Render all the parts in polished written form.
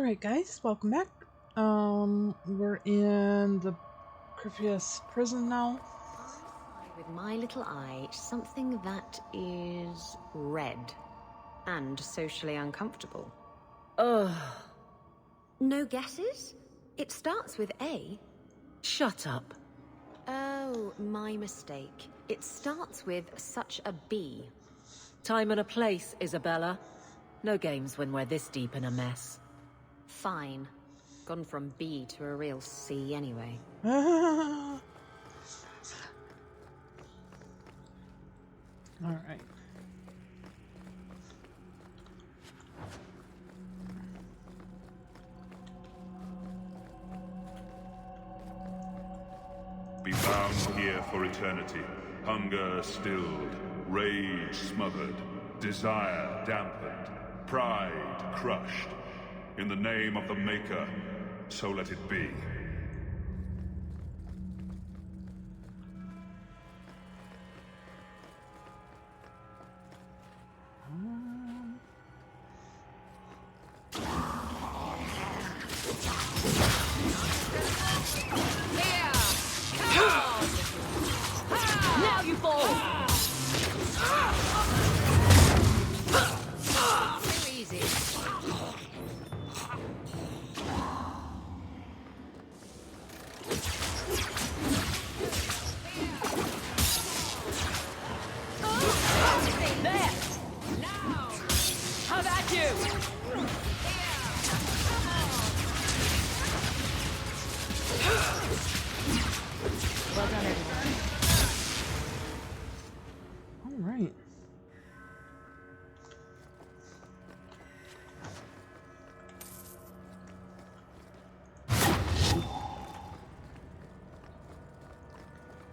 Alright guys, welcome back. We're in the Crifius prison now. I spy with my little eye something that is red and socially uncomfortable. Ugh. No guesses? It starts with A. Shut up. Oh, my mistake. It starts with such a B. Time and a place, Isabella. No games when we're this deep in a mess. Fine. Gone from B to a real C anyway. Alright. Be bound here for eternity, hunger stilled, rage smothered, desire dampened, pride crushed. In the name of the Maker, so let it be. Now you fall! Too easy. There! Now! How about you? Well done, everyone. Alright.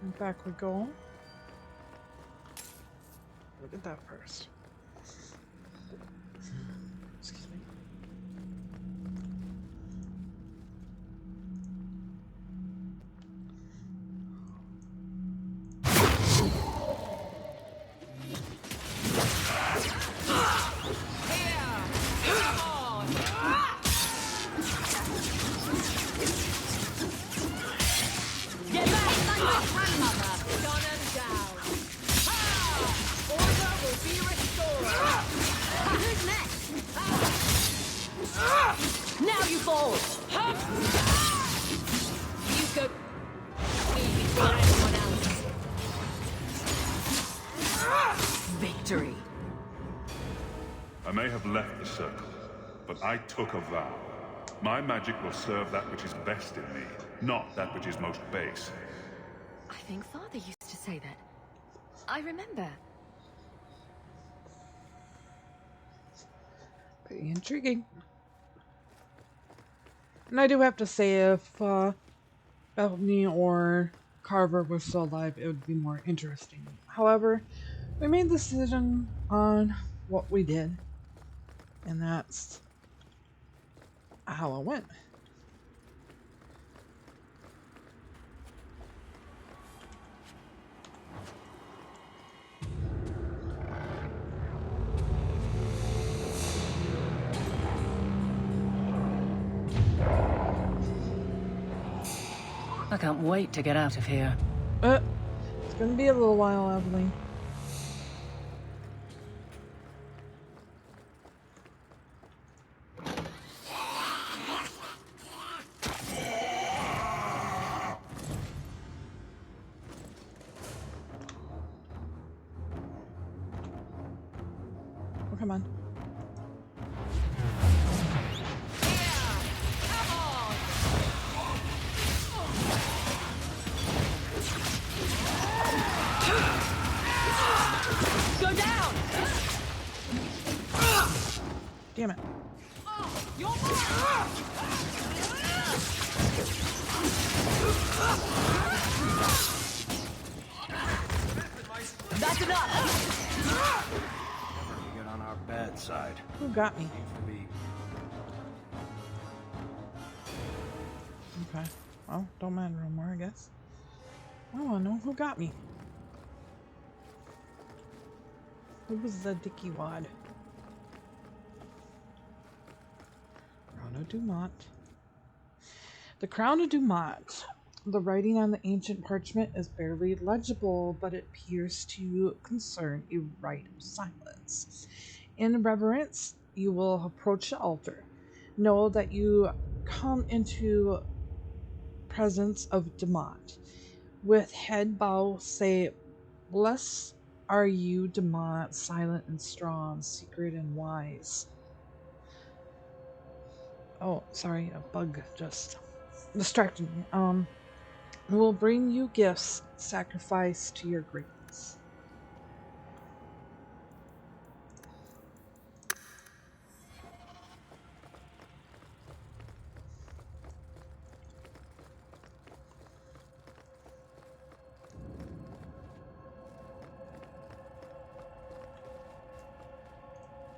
And back we go. Look at that first. Excuse me. Get back! Grandmother, gone and down. Order will be restored. Who's next? Now you fall! You go me before anyone else. Victory. I may have left the circle, but I took a vow. My magic will serve that which is best in me, not that which is most base. I think Father used to say that. I remember. Pretty intriguing. And I do have to say, if Bethany or Carver was still alive, it would be more interesting. However, we made the decision on what we did, and that's how it went. I can't wait to get out of here. It's gonna be a little while, Evelyn. Oh, come on. Go down! Damn it. That's enough! You get on our bad side. Who got me? Seems to be Okay. Well, don't matter anymore, I guess. I wanna know who got me. Who was the dicky wad? Dumont. The Crown of Dumont. The writing on the ancient parchment is barely legible, but it appears to concern a rite of silence. In reverence, you will approach the altar. Know that you come into presence of Dumont. With head bow, say, "Blessed are you, Dumont, silent and strong, secret and wise." Oh, sorry, a bug just distracted me. Will bring you gifts, sacrifice to your greatness.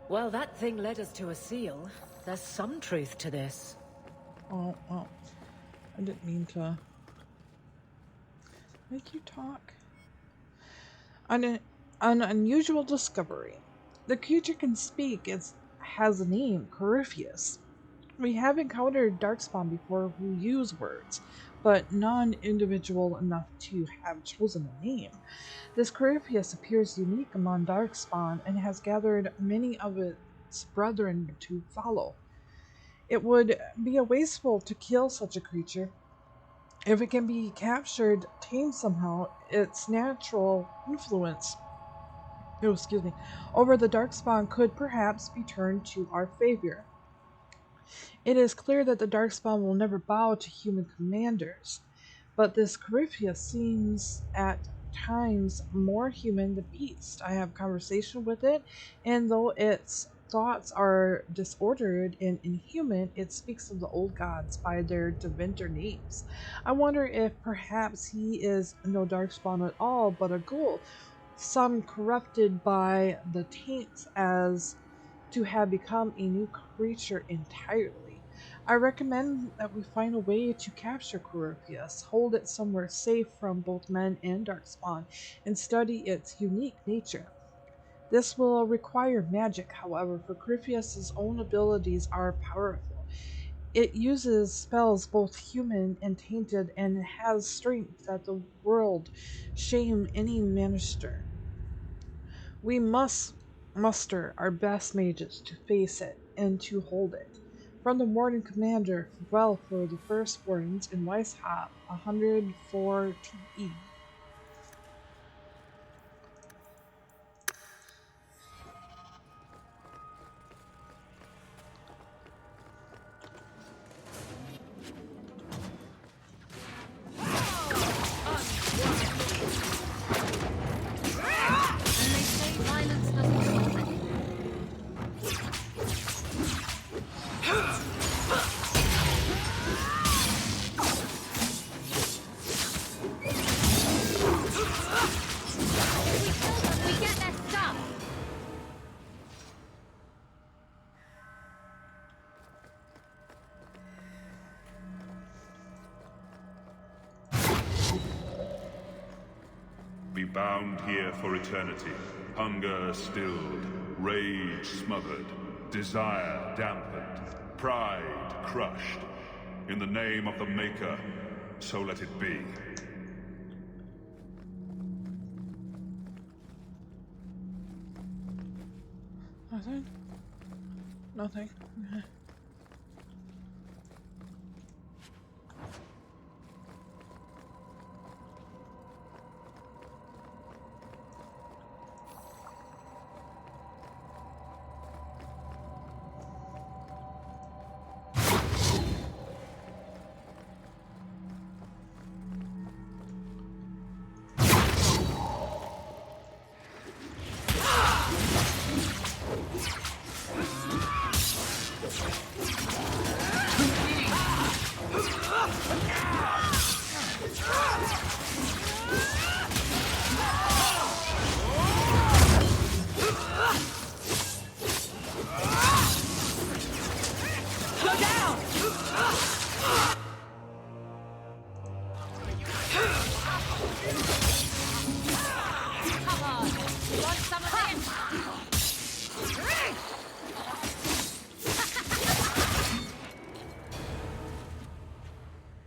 Well, that thing led us to a seal. There's some truth to this. Oh, well, I didn't mean to make you talk. An unusual discovery. The creature can speak. It has a name, Corypheus. We have encountered Darkspawn before who use words, but none individual enough to have chosen a name. This Corypheus appears unique among Darkspawn and has gathered many of its brethren to follow. It would be wasteful to kill such a creature. If it can be captured, tamed somehow, its natural influence over the Darkspawn could perhaps be turned to our favor. It is clear that the Darkspawn will never bow to human commanders, but this Corypheus seems at times more human than beast. I have conversation with it, and though its thoughts are disordered and inhuman, it speaks of the old gods by their divinter names. I wonder if perhaps he is no Darkspawn at all, but a ghoul, some corrupted by the taints as to have become a new creature entirely. I recommend that we find a way to capture Corypheus, hold it somewhere safe from both men and Darkspawn, and study its unique nature. This will require magic, however, for Corypheus's own abilities are powerful. It uses spells both human and tainted, and has strength that the world shame any minister. We must muster our best mages to face it and to hold it. From the Warden Commander, well for the first Wardens in Weishaupt, 104 TE. Be bound here for eternity. Hunger stilled, rage smothered, desire dampened, pride crushed. In the name of the Maker, so let it be. Nothing? Nothing.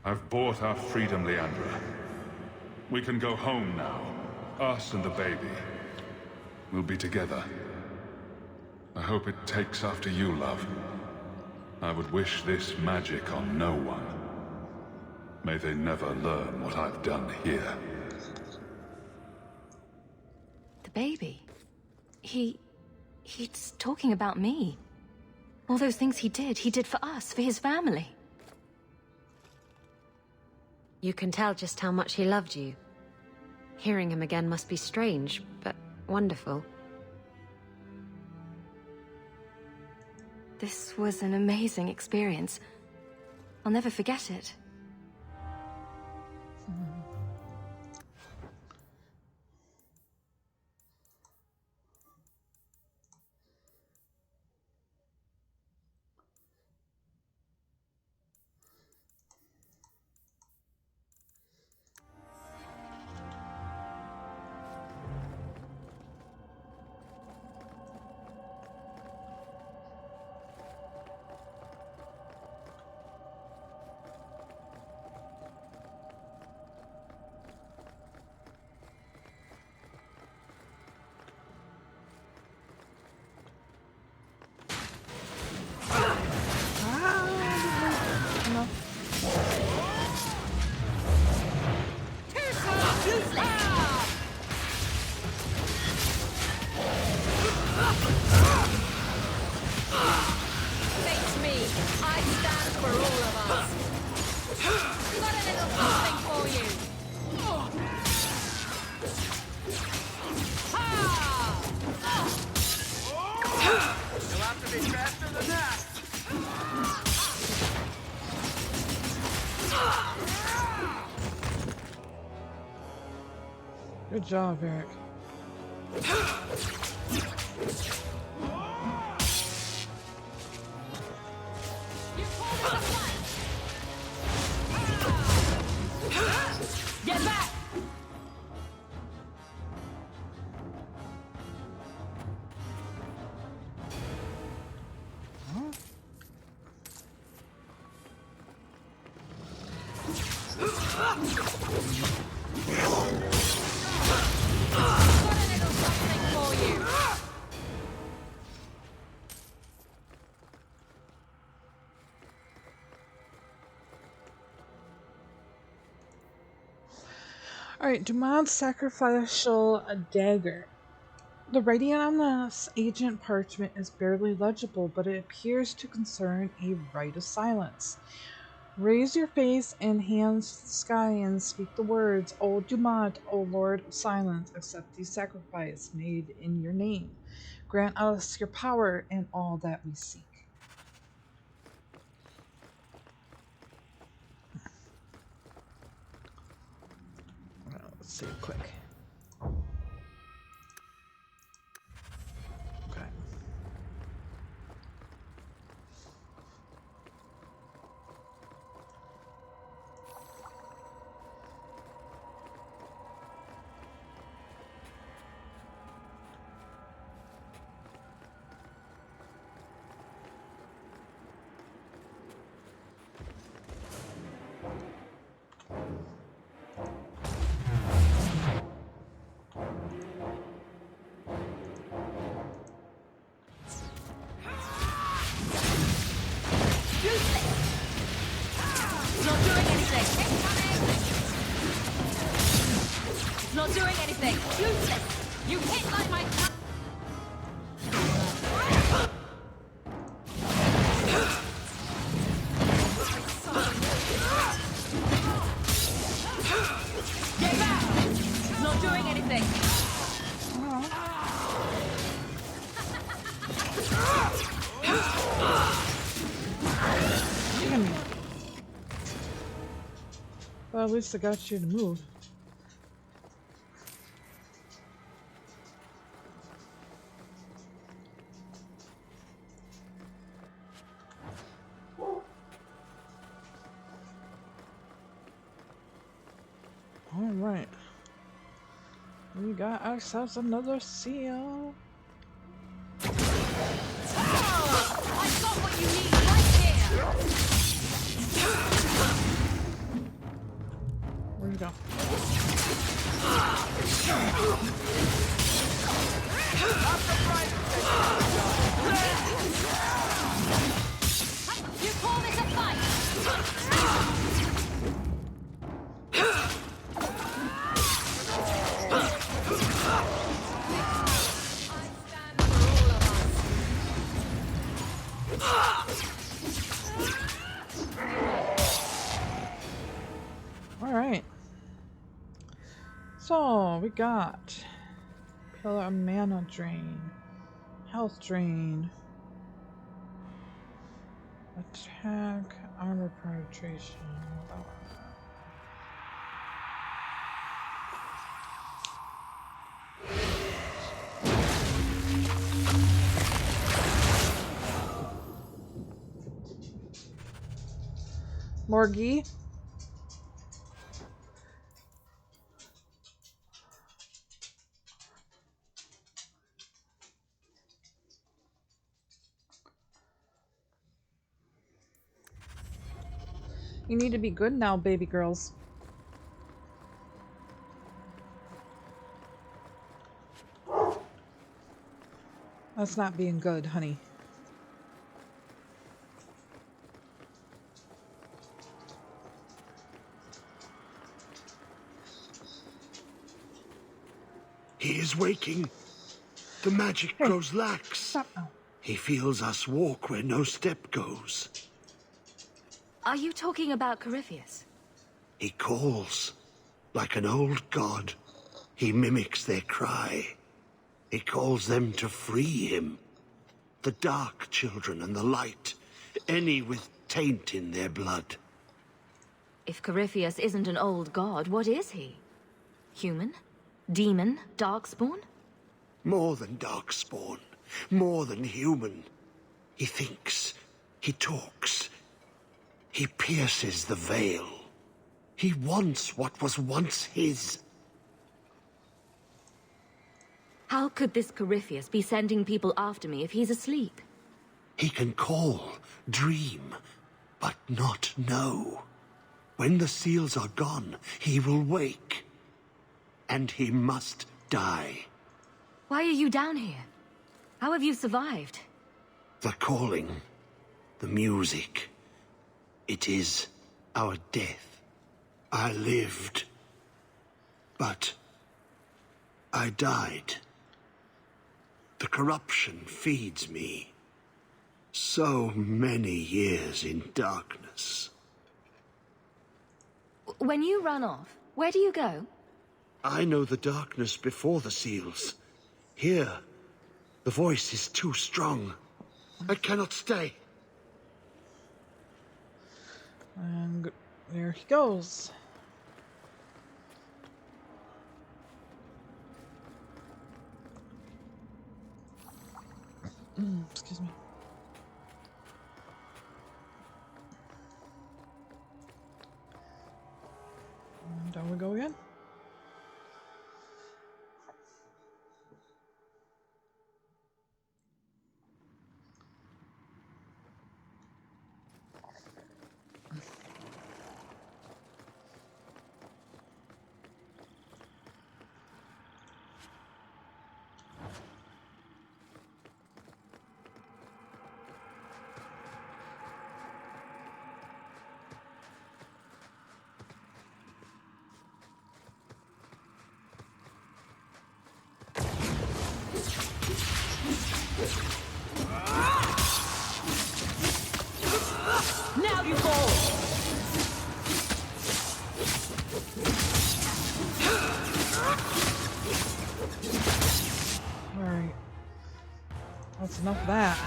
I've bought our freedom, Leandra. We can go home now. Us and the baby. We'll be together. I hope it takes after you, love. I would wish this magic on no one. May they never learn what I've done here. The baby? He's talking about me. All those things he did for us, for his family. You can tell just how much he loved you. Hearing him again must be strange, but wonderful. This was an amazing experience. I'll never forget it. Good job, Eric. Get back! Alright, demand sacrificial dagger. The writing on this ancient parchment is barely legible, but it appears to concern a rite of silence. Raise your face and hands to the sky and speak the words, O Dumont, O Lord of Silence, accept the sacrifice made in your name. Grant us your power and all that we seek. Let's save quick. Okay. Not doing anything. Useless. You hit like my. Get back. Not doing anything. Damn it. Well, at least I got you to move. Alright. We got ourselves another seal. I got what you need right here. we go. You call this a fight? Alright. So, we got Pillar of Mana Drain, Health Drain, Attack, Armor Penetration. Morgie. You need to be good now, baby girls. That's not being good, honey. He is waking. The magic grows lax. Stop now. He feels us walk where no step goes. Are you talking about Corypheus? He calls, like an old god. He mimics their cry. He calls them to free him. The dark children and the light, any with taint in their blood. If Corypheus isn't an old god, what is he? Human? Demon? Darkspawn? More than darkspawn, more than human. He thinks, he talks, he pierces the veil. He wants what was once his. How could this Corypheus be sending people after me if he's asleep? He can call, dream, but not know. When the seals are gone, he will wake. And he must die. Why are you down here? How have you survived? The calling, the music, it is our death. I lived, but I died. The corruption feeds me. So many years in darkness. When you run off, where do you go? I know the darkness before the seals. Here, the voice is too strong. I cannot stay. And there he goes. Excuse me. And down we go again. Now you fall! Alright. That's enough of that.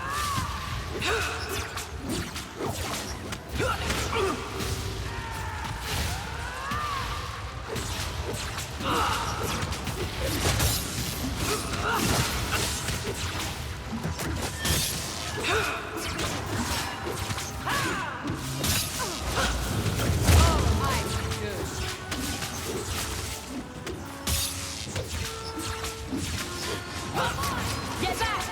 Get back!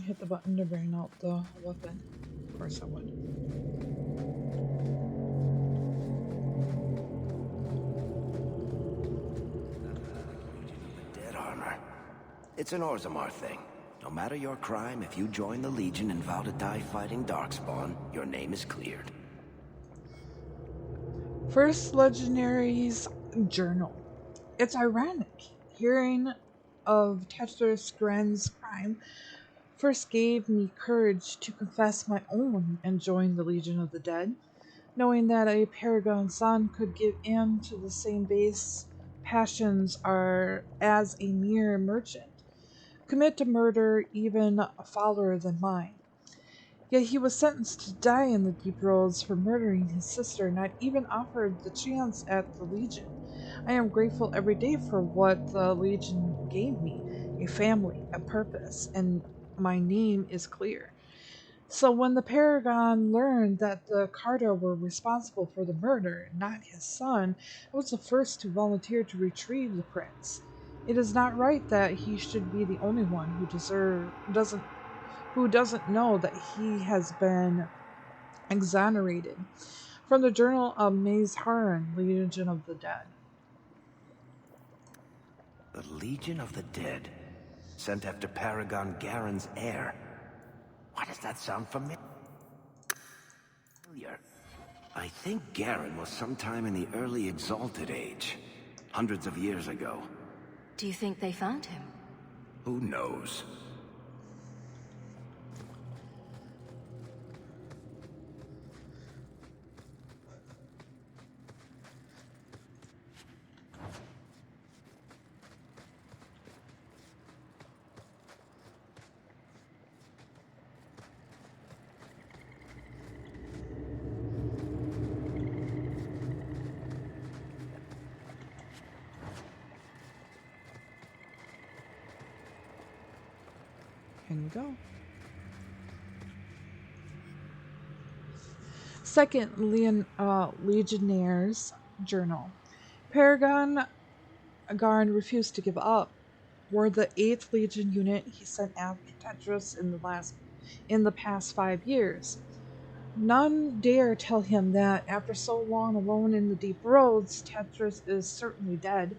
hit the button to bring out the weapon. Of course I would. Dead armor. It's an Orzammar thing. No matter your crime, if you join the Legion and vow to die fighting Darkspawn, your name is cleared. First Legendary's Journal. It's ironic. Hearing of Tetris Gren's crime first gave me courage to confess my own and join the Legion of the Dead. Knowing that a Paragon son could give in to the same base passions are as a mere merchant, commit to murder even fouler than mine. Yet he was sentenced to die in the deep roads for murdering his sister, not even offered the chance at the Legion. I am grateful every day for what the Legion gave me, a family, a purpose, and my name is clear. So when the Paragon learned that the Carter were responsible for the murder, not his son, I was the first to volunteer to retrieve the prince. It is not right that he should be the only one who doesn't know that he has been exonerated. From the Journal of Maze Harren, Legion of the Dead. The Legion of the Dead, sent after Paragon Garen's heir. Why does that sound familiar? I think Garen was sometime in the early Exalted Age, hundreds of years ago. Do you think they found him? Who knows? Here we go. Second Legionnaire's Journal. Paragon Garn refused to give up. We're the 8th Legion unit he sent after Tetris in the past 5 years. None dare tell him that after so long alone in the deep roads, Tetris is certainly dead.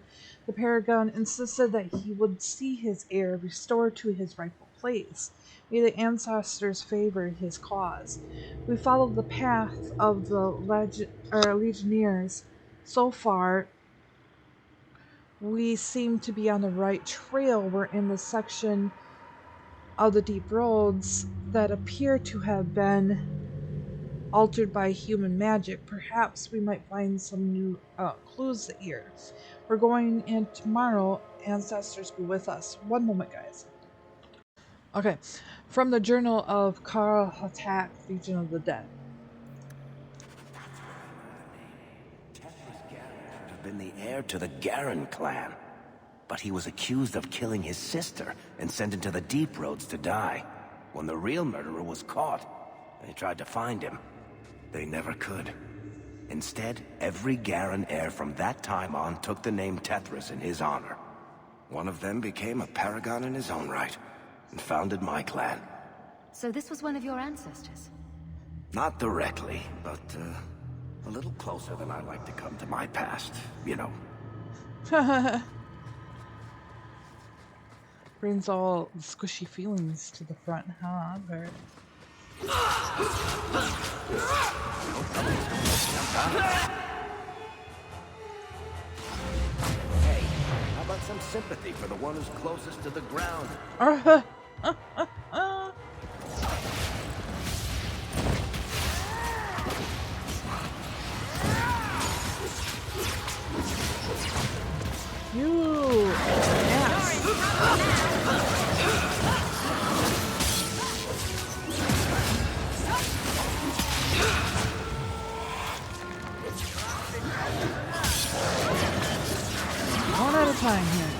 The Paragon insisted that he would see his heir restored to his rightful place. May the ancestors favor his cause. We followed the path of the Legionnaires. So far, we seem to be on the right trail. We're in the section of the deep roads that appear to have been altered by human magic. Perhaps we might find some new clues here. We're going in tomorrow. Ancestors be with us. One moment, guys. Okay, from the Journal of Karl Hatak, Legion of the Dead. Tetris Garen should have been the heir to the Garen clan. But he was accused of killing his sister and sent into the deep roads to die. When the real murderer was caught, they tried to find him. They never could. Instead, every Garen heir from that time on took the name Tetris in his honor. One of them became a paragon in his own right, and founded my clan. So this was one of your ancestors? Not directly, but a little closer than I like to come to my past, you know. Brings all the squishy feelings to the front, huh? But... Hey, how about some sympathy for the one who's closest to the ground? You ass. One at a time here.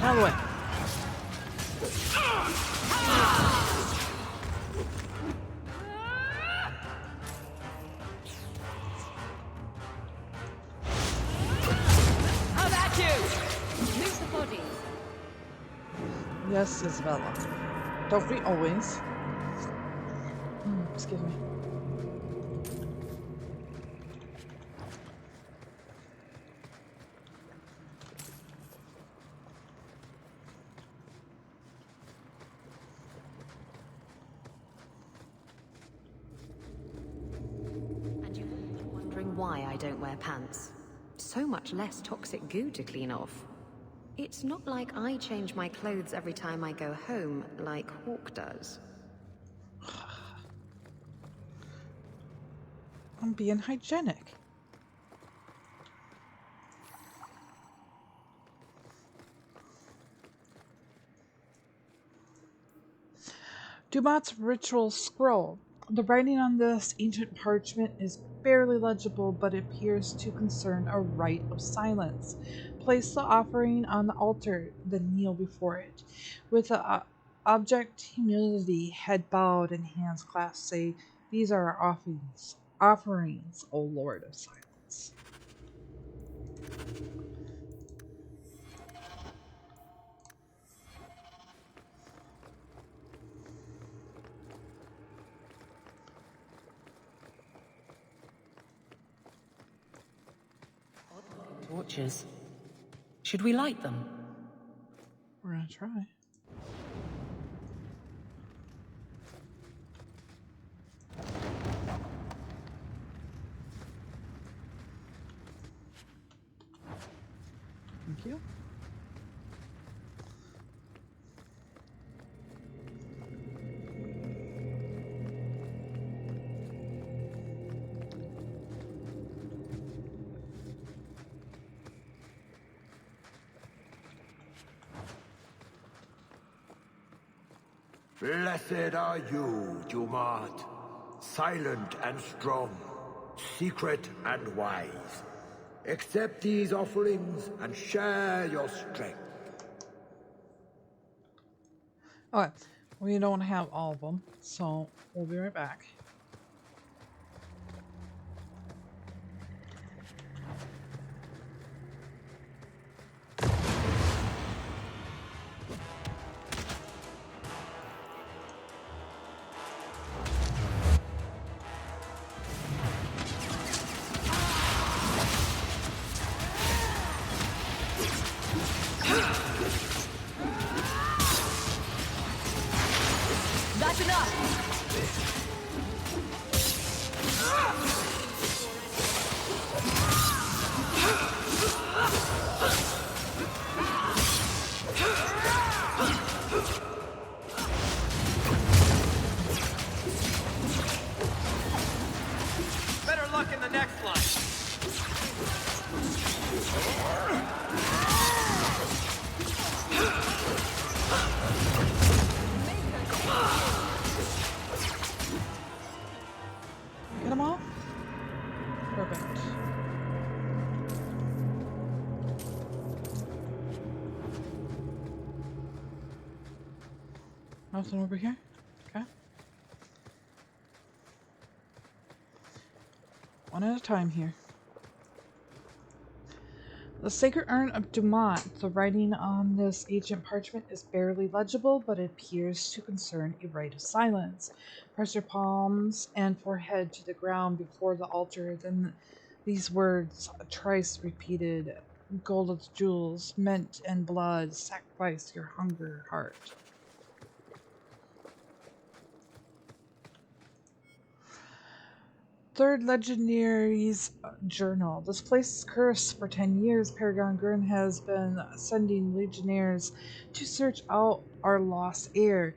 Out of the way. How about you? Move the bodies. Yes, Isabella. Don't we always? Excuse me. And you've been wondering why I don't wear pants. So much less toxic goo to clean off. It's not like I change my clothes every time I go home, like Hawk does. I'm being hygienic. Dumat's ritual scroll. The writing on this ancient parchment is barely legible, but appears to concern a rite of silence. Place the offering on the altar, then kneel before it. With the object humility, head bowed and hands clasped, say, "These are our offerings, O Lord of Silence." Torches. Should we light them? We're gonna try. Thank you. Blessed are you, Dumat, silent and strong, secret and wise. Accept these offerings and share your strength. Okay, we don't have all of them, so we'll be right back. That's enough! Better luck in the next line. Get them all? Perfect. Nothing over here? Okay. One at a time here. The Sacred Urn of Dumont. The writing on this ancient parchment is barely legible, but it appears to concern a rite of silence. Press your palms and forehead to the ground before the altar, then these words, thrice repeated: gold jewels, mint and blood, sacrifice your hunger heart. Third Legendary's Journal. This place is cursed. For 10 years, Paragon Gurn has been sending legionnaires to search out our lost heir.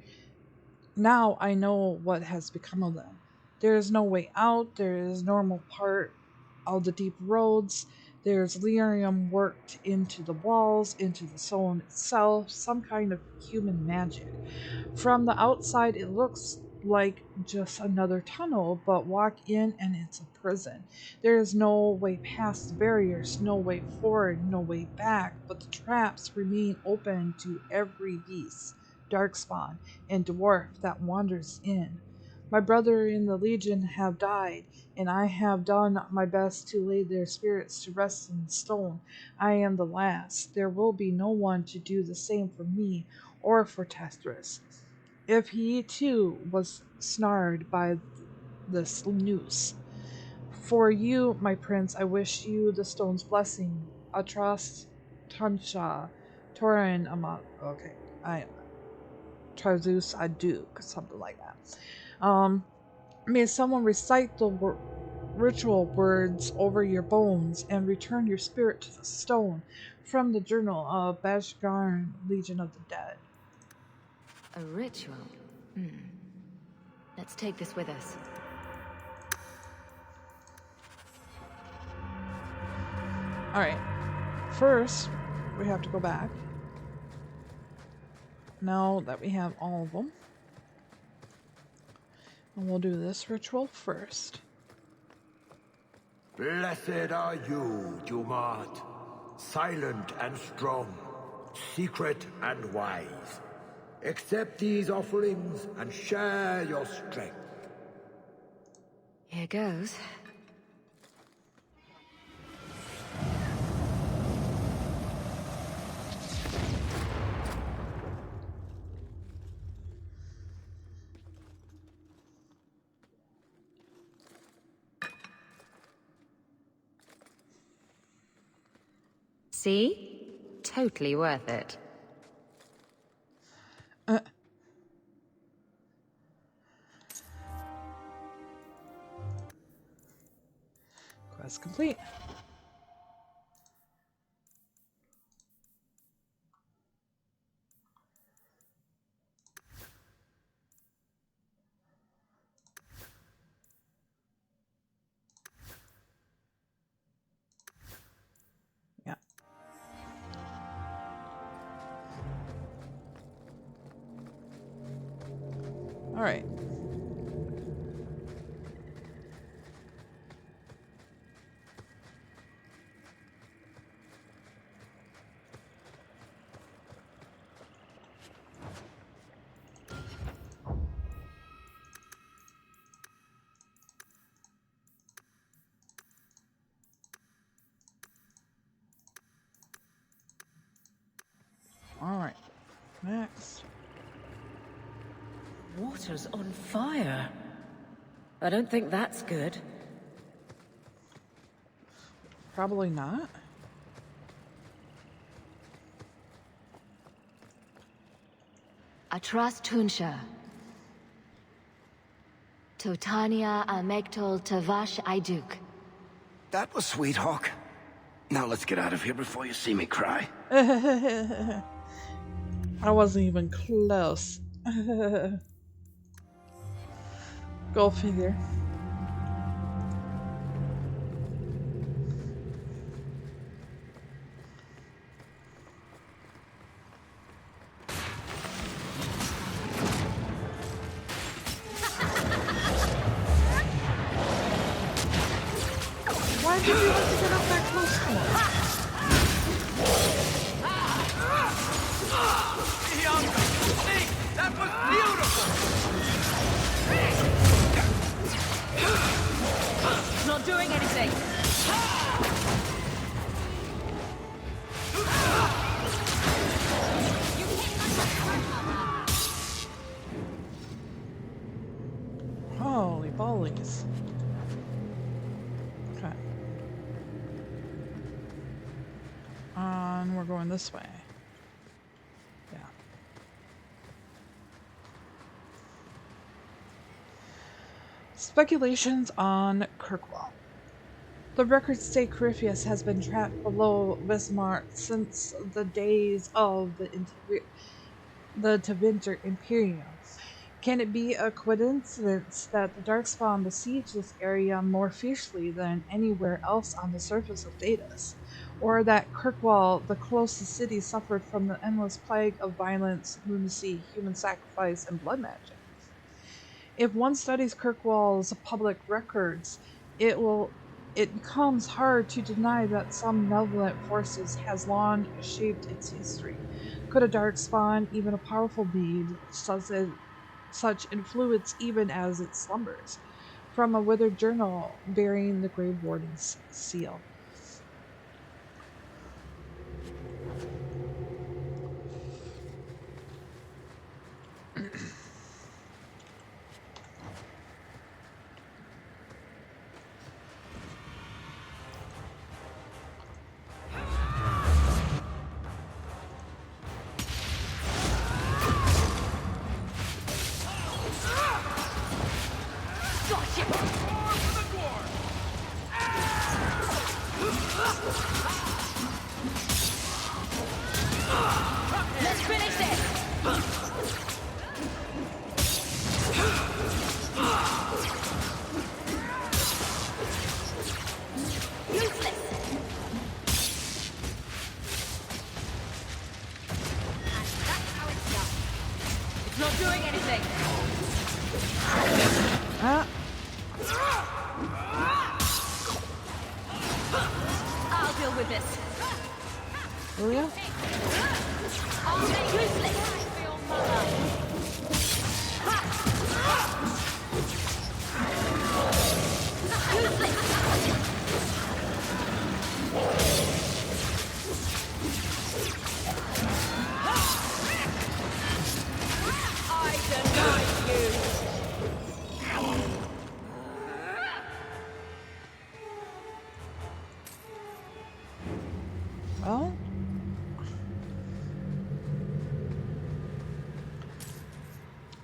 Now I know what has become of them. There is no way out. There is normal part of the deep roads. There's lyrium worked into the walls, into the stone itself, some kind of human magic. From the outside, it looks like just another tunnel, but walk in and it's a prison. There is no way past the barriers, no way forward, no way back, but the traps remain open to every beast, darkspawn, and dwarf that wanders in. My brother in the Legion have died, and I have done my best to lay their spirits to rest in stone. I am the last. There will be no one to do the same for me or for Tethris. If he too was snared by this noose. For you, my prince, I wish you the stone's blessing. Atras Tansha Torin Amat. Okay, I Trazus Aduk, something like that. May someone recite the ritual words over your bones and return your spirit to the stone. From the journal of Bashgarn, Legion of the Dead. A ritual? Hmm. Let's take this with us. Alright. First, we have to go back. Now that we have all of them. And we'll do this ritual first. Blessed are you, Dumat, silent and strong, secret and wise. Accept these offerings and share your strength. Here goes. See? Totally worth it. Quest complete. Yeah. All right. All right. Next. Water's on fire. I don't think that's good. Probably not. Atras Tunsha. Totania Amegtol Tavash Iduk. That was sweet, Hawk. Now let's get out of here before you see me cry. I wasn't even close. Go figure. Why did you have to get up that close for? See? That was beautiful! Not doing anything. Holy ballies. Okay. And we're going this way. Yeah. Speculations on Kirkwall. The records state Corypheus has been trapped below Bismarck since the days of the Tevinter Imperium. Can it be a coincidence that the Darkspawn besieged this area more fiercely than anywhere else on the surface of Daedalus? Or that Kirkwall, the closest city, suffered from the endless plague of violence, lunacy, human sacrifice, and blood magic? If one studies Kirkwall's public records, it becomes hard to deny that some malevolent forces has long shaped its history. Could a Darkspawn, even a powerful being, such influence even as it slumbers? From a withered journal bearing the Grave Warden's seal. Let's finish this! Useless! And that's how it's done. It's not doing anything! I'll deal with this. Julia? I'll make useless! I deny you! Well,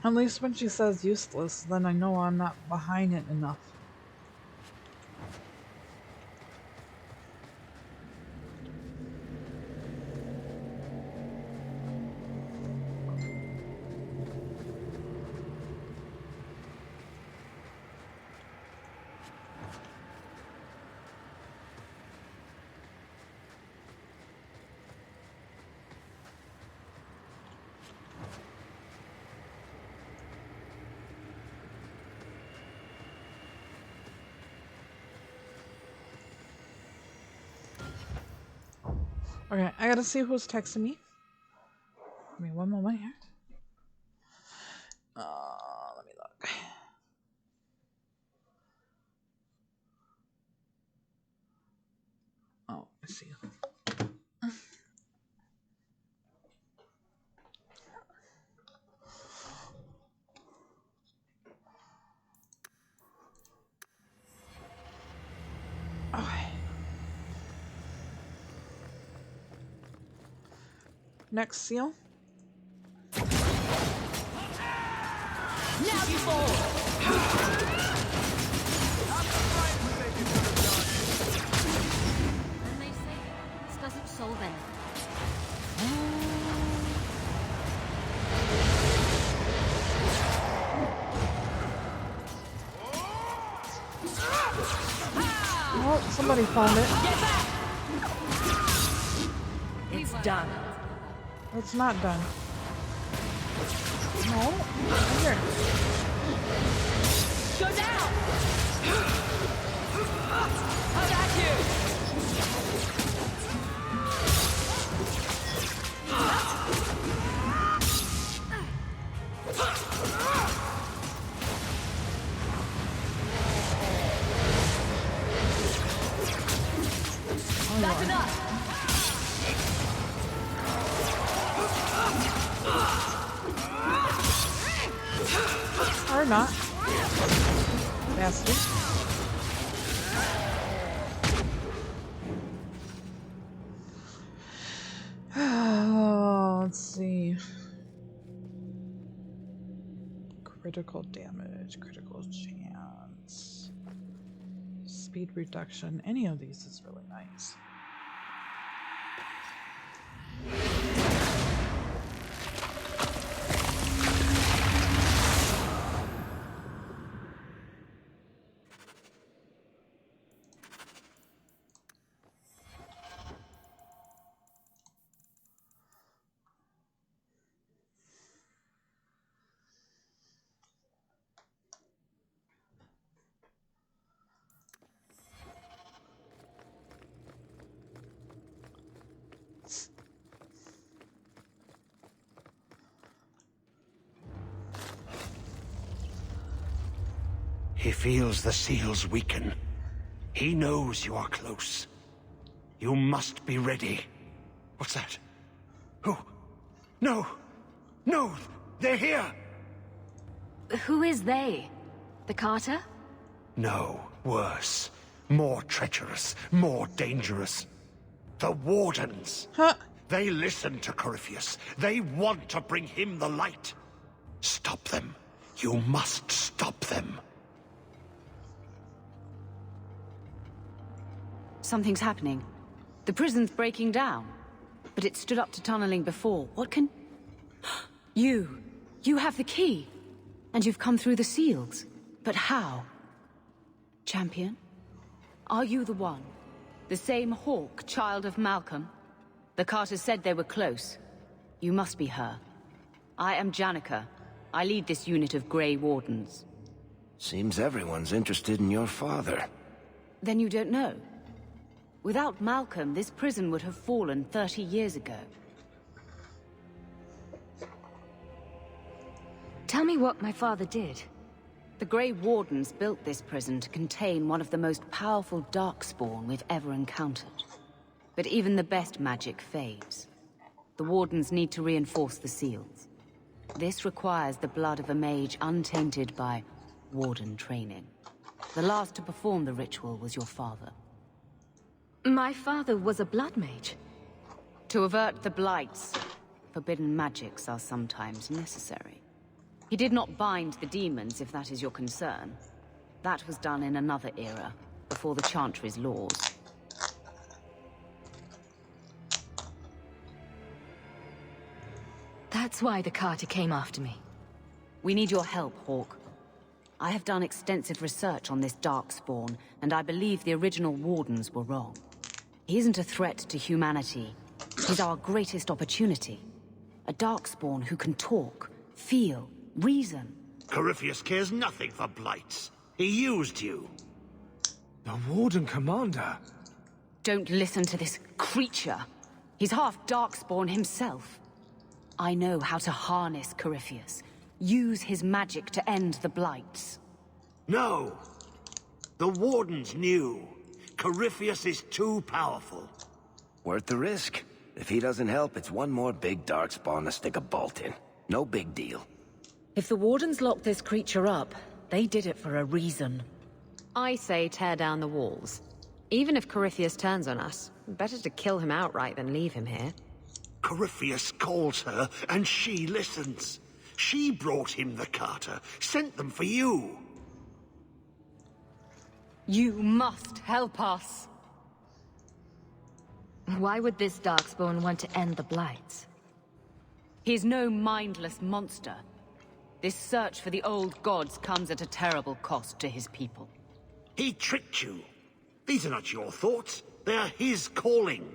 at least when she says useless, then I know I'm not behind it enough. Okay, I gotta see who's texting me. Give me one moment here. Let me look. Oh, I see. Okay. Next seal. Now you fall! And they say this doesn't solve anything. Oh, somebody found it. It's done. It's not done. No. Here. Go down! How about you? That's enough! Or not. Bastard. Oh, let's see. Critical damage, critical chance, speed reduction. Any of these is really nice. He feels the seals weaken. He knows you are close. You must be ready. What's that? Who? No! No! They're here! Who is they? The Carter? No, worse. More treacherous, more dangerous. The Wardens. Huh? They listen to Corypheus. They want to bring him the light. Stop them. You must stop them. Something's happening. The prison's breaking down. But it stood up to tunneling before. What can... You! You have the key! And you've come through the seals. But how? Champion? Are you the one? The same Hawk, child of Malcolm? The Carters said they were close. You must be her. I am Janica. I lead this unit of Grey Wardens. Seems everyone's interested in your father. Then you don't know? Without Malcolm, this prison would have fallen 30 years ago. Tell me what my father did. The Grey Wardens built this prison to contain one of the most powerful Darkspawn we've ever encountered. But even the best magic fades. The Wardens need to reinforce the seals. This requires the blood of a mage untainted by Warden training. The last to perform the ritual was your father. My father was a blood mage. To avert the blights, forbidden magics are sometimes necessary. He did not bind the demons, if that is your concern. That was done in another era, before the Chantry's laws. That's why the Carter came after me. We need your help, Hawk. I have done extensive research on this Darkspawn, and I believe the original Wardens were wrong. He isn't a threat to humanity. He's our greatest opportunity. A Darkspawn who can talk, feel, reason. Corypheus cares nothing for blights. He used you. The Warden Commander. Don't listen to this creature. He's half Darkspawn himself. I know how to harness Corypheus. Use his magic to end the blights. No. The Wardens knew. Corypheus is too powerful. Worth the risk. If he doesn't help, it's one more big Darkspawn to stick a bolt in. No big deal. If the Wardens locked this creature up, they did it for a reason. I say tear down the walls. Even if Corypheus turns on us, better to kill him outright than leave him here. Corypheus calls her, and she listens. She brought him the Carter, sent them for you. You must help us! Why would this Darkspawn want to end the Blights? He's no mindless monster. This search for the old gods comes at a terrible cost to his people. He tricked you. These are not your thoughts. They are his calling.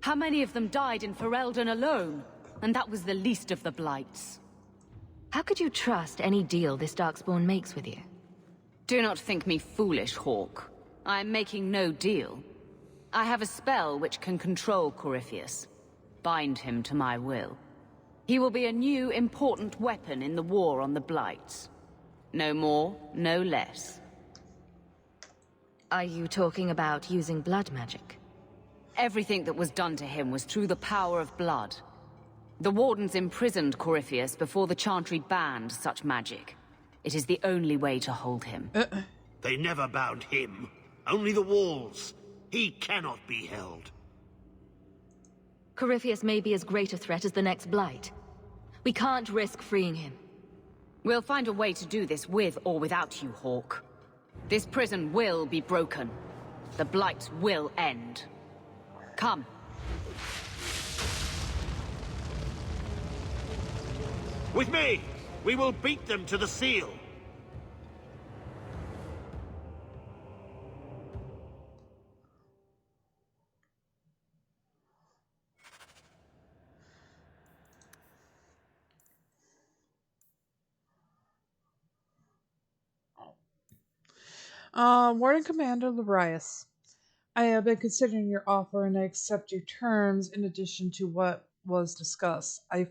How many of them died in Ferelden alone? And that was the least of the blights. How could you trust any deal this Darkspawn makes with you? Do not think me foolish, Hawk. I am making no deal. I have a spell which can control Corypheus. Bind him to my will. He will be a new, important weapon in the war on the blights. No more, no less. Are you talking about using blood magic? Everything that was done to him was through the power of blood. The Wardens imprisoned Corypheus before the Chantry banned such magic. It is the only way to hold him. They never bound him. Only the walls. He cannot be held. Corypheus may be as great a threat as the next Blight. We can't risk freeing him. We'll find a way to do this with or without you, Hawk. This prison will be broken. The Blight will end. Come. With me! We will beat them to the seal! Warden Commander Larius, I have been considering your offer and I accept your terms in addition to what was discussed. I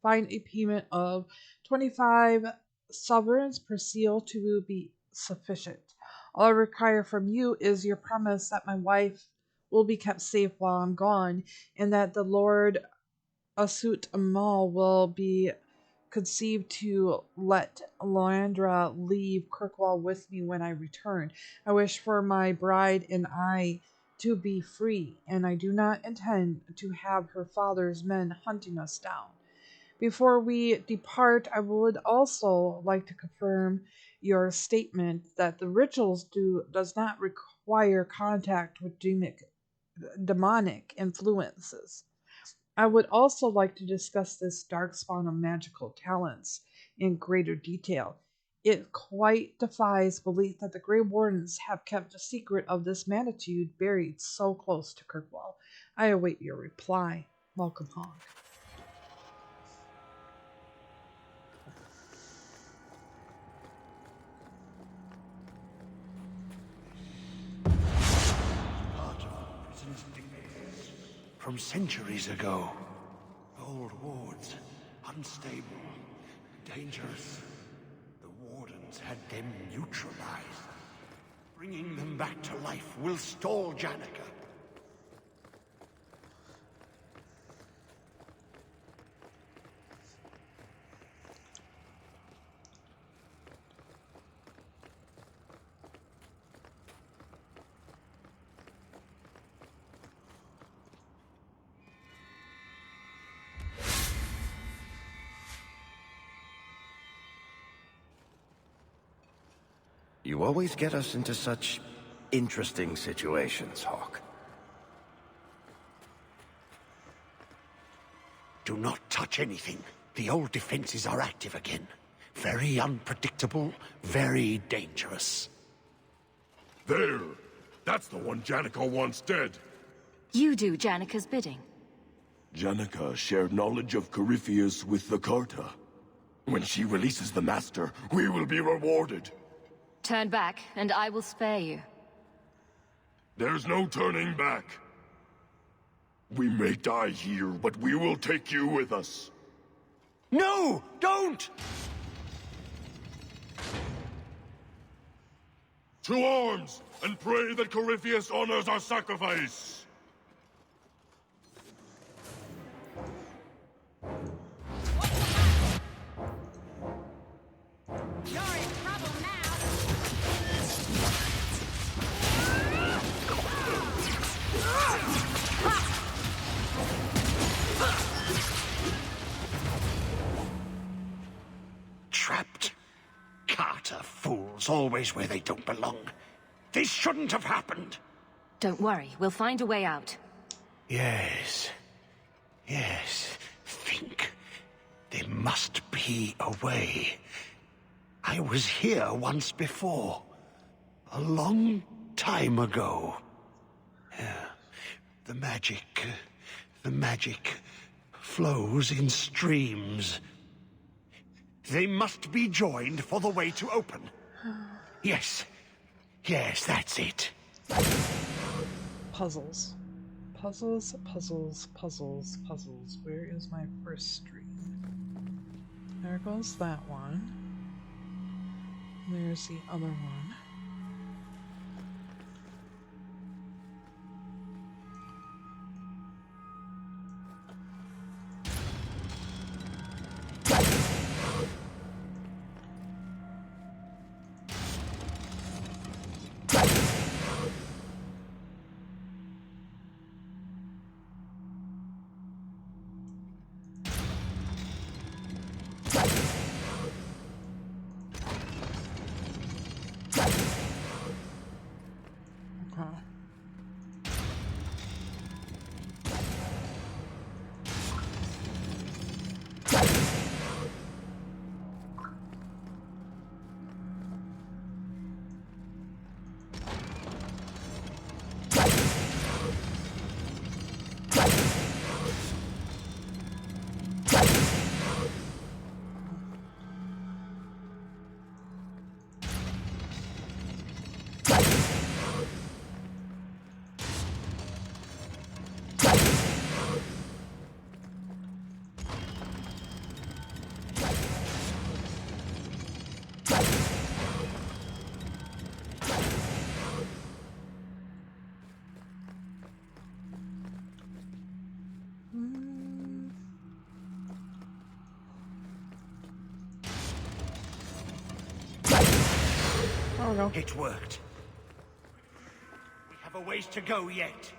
find a payment of 25 sovereigns per seal to be sufficient. All I require from you is your promise that my wife will be kept safe while I'm gone, and that the Lord Asut Amal will be conceived to let Loandra leave Kirkwall with me when I return. I wish for my bride and I to be free, and I do not intend to have her father's men hunting us down. Before we depart, I would also like to confirm your statement that the rituals does not require contact with demonic influences. I would also like to discuss this darkspawn of magical talents in greater detail. It quite defies belief that the Grey Wardens have kept the secret of this magnitude buried so close to Kirkwall. I await your reply. Welcome, Hawk. From centuries ago. Old wards, unstable, dangerous. The Wardens had them neutralized. Bringing them back to life will stall Janica. You always get us into such interesting situations, Hawk. Do not touch anything. The old defenses are active again. Very unpredictable, very dangerous. There! That's the one Janica wants dead! You do Janica's bidding. Janica shared knowledge of Corypheus with the Carta. When she releases the Master, we will be rewarded. Turn back, and I will spare you. There's no turning back. We may die here, but we will take you with us. No! Don't! To arms, and pray that Corypheus honors our sacrifice! Trapped. Carter fools, always where they don't belong. This shouldn't have happened. Don't worry, we'll find a way out. Yes. Yes. Think. There must be a way. I was here once before. A long time ago. Yeah. The magic flows in streams. They must be joined for the way to open. Yes. Yes, that's it. Puzzles. Puzzles, puzzles, puzzles, puzzles. Where is my first stream? There goes that one. There's the other one. There we go. It worked. We have a ways to go yet.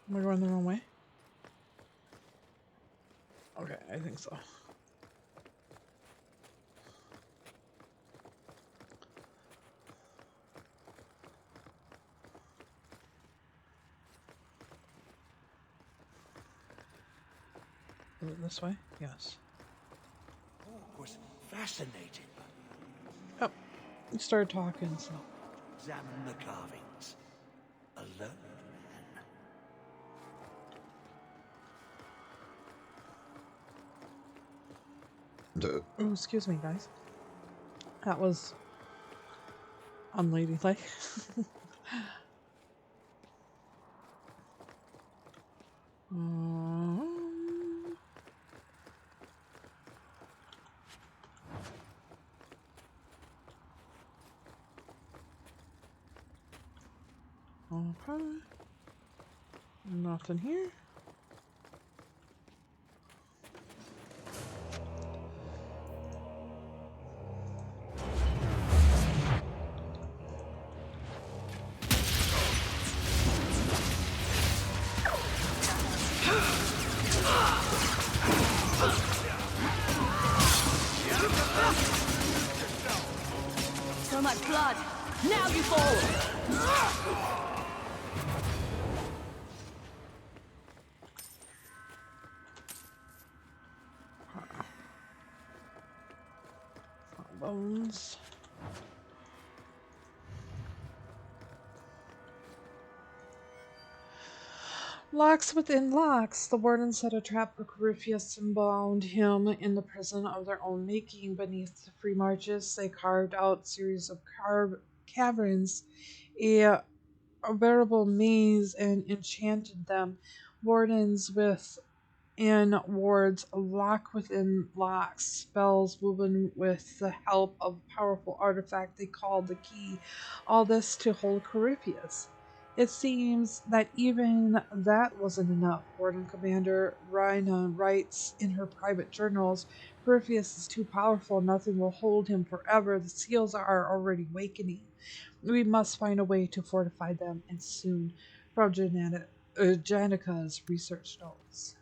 Am I going the wrong way? Okay, I think so. Is it this way? Yes. Hawk was fascinated. Oh, you started talking, so. Examine the carvings. A learned man. Oh, excuse me, guys. That was unladylike. Okay. Nothing here. So much blood. Now you fall. Bones. Locks within locks. The warden set a trap for Corypheus and bound him in the prison of their own making. Beneath the free marches, they carved out series of caverns, a veritable maze, and enchanted them. Wardens within wards, lock within locks, spells woven with the help of a powerful artifact they called the key. All this to hold Corypheus. It seems that even that wasn't enough. Warden Commander Rhina writes in her private journals, Corypheus is too powerful, nothing will hold him forever. The seals are already awakening. We must find a way to fortify them, and soon. From Janica's research notes.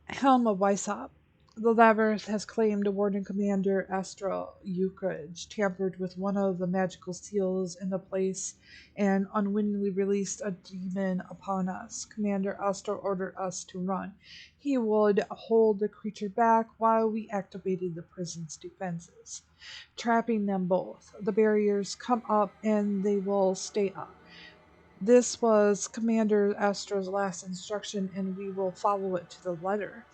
Helm of Weishaupt. The labyrinth has claimed Warden Commander Astra Eucridge tampered with one of the magical seals in the place and unwittingly released a demon upon us. Commander Astra ordered us to run. He would hold the creature back while we activated the prison's defenses, trapping them both. The barriers come up and they will stay up. This was Commander Astra's last instruction, and we will follow it to the letter.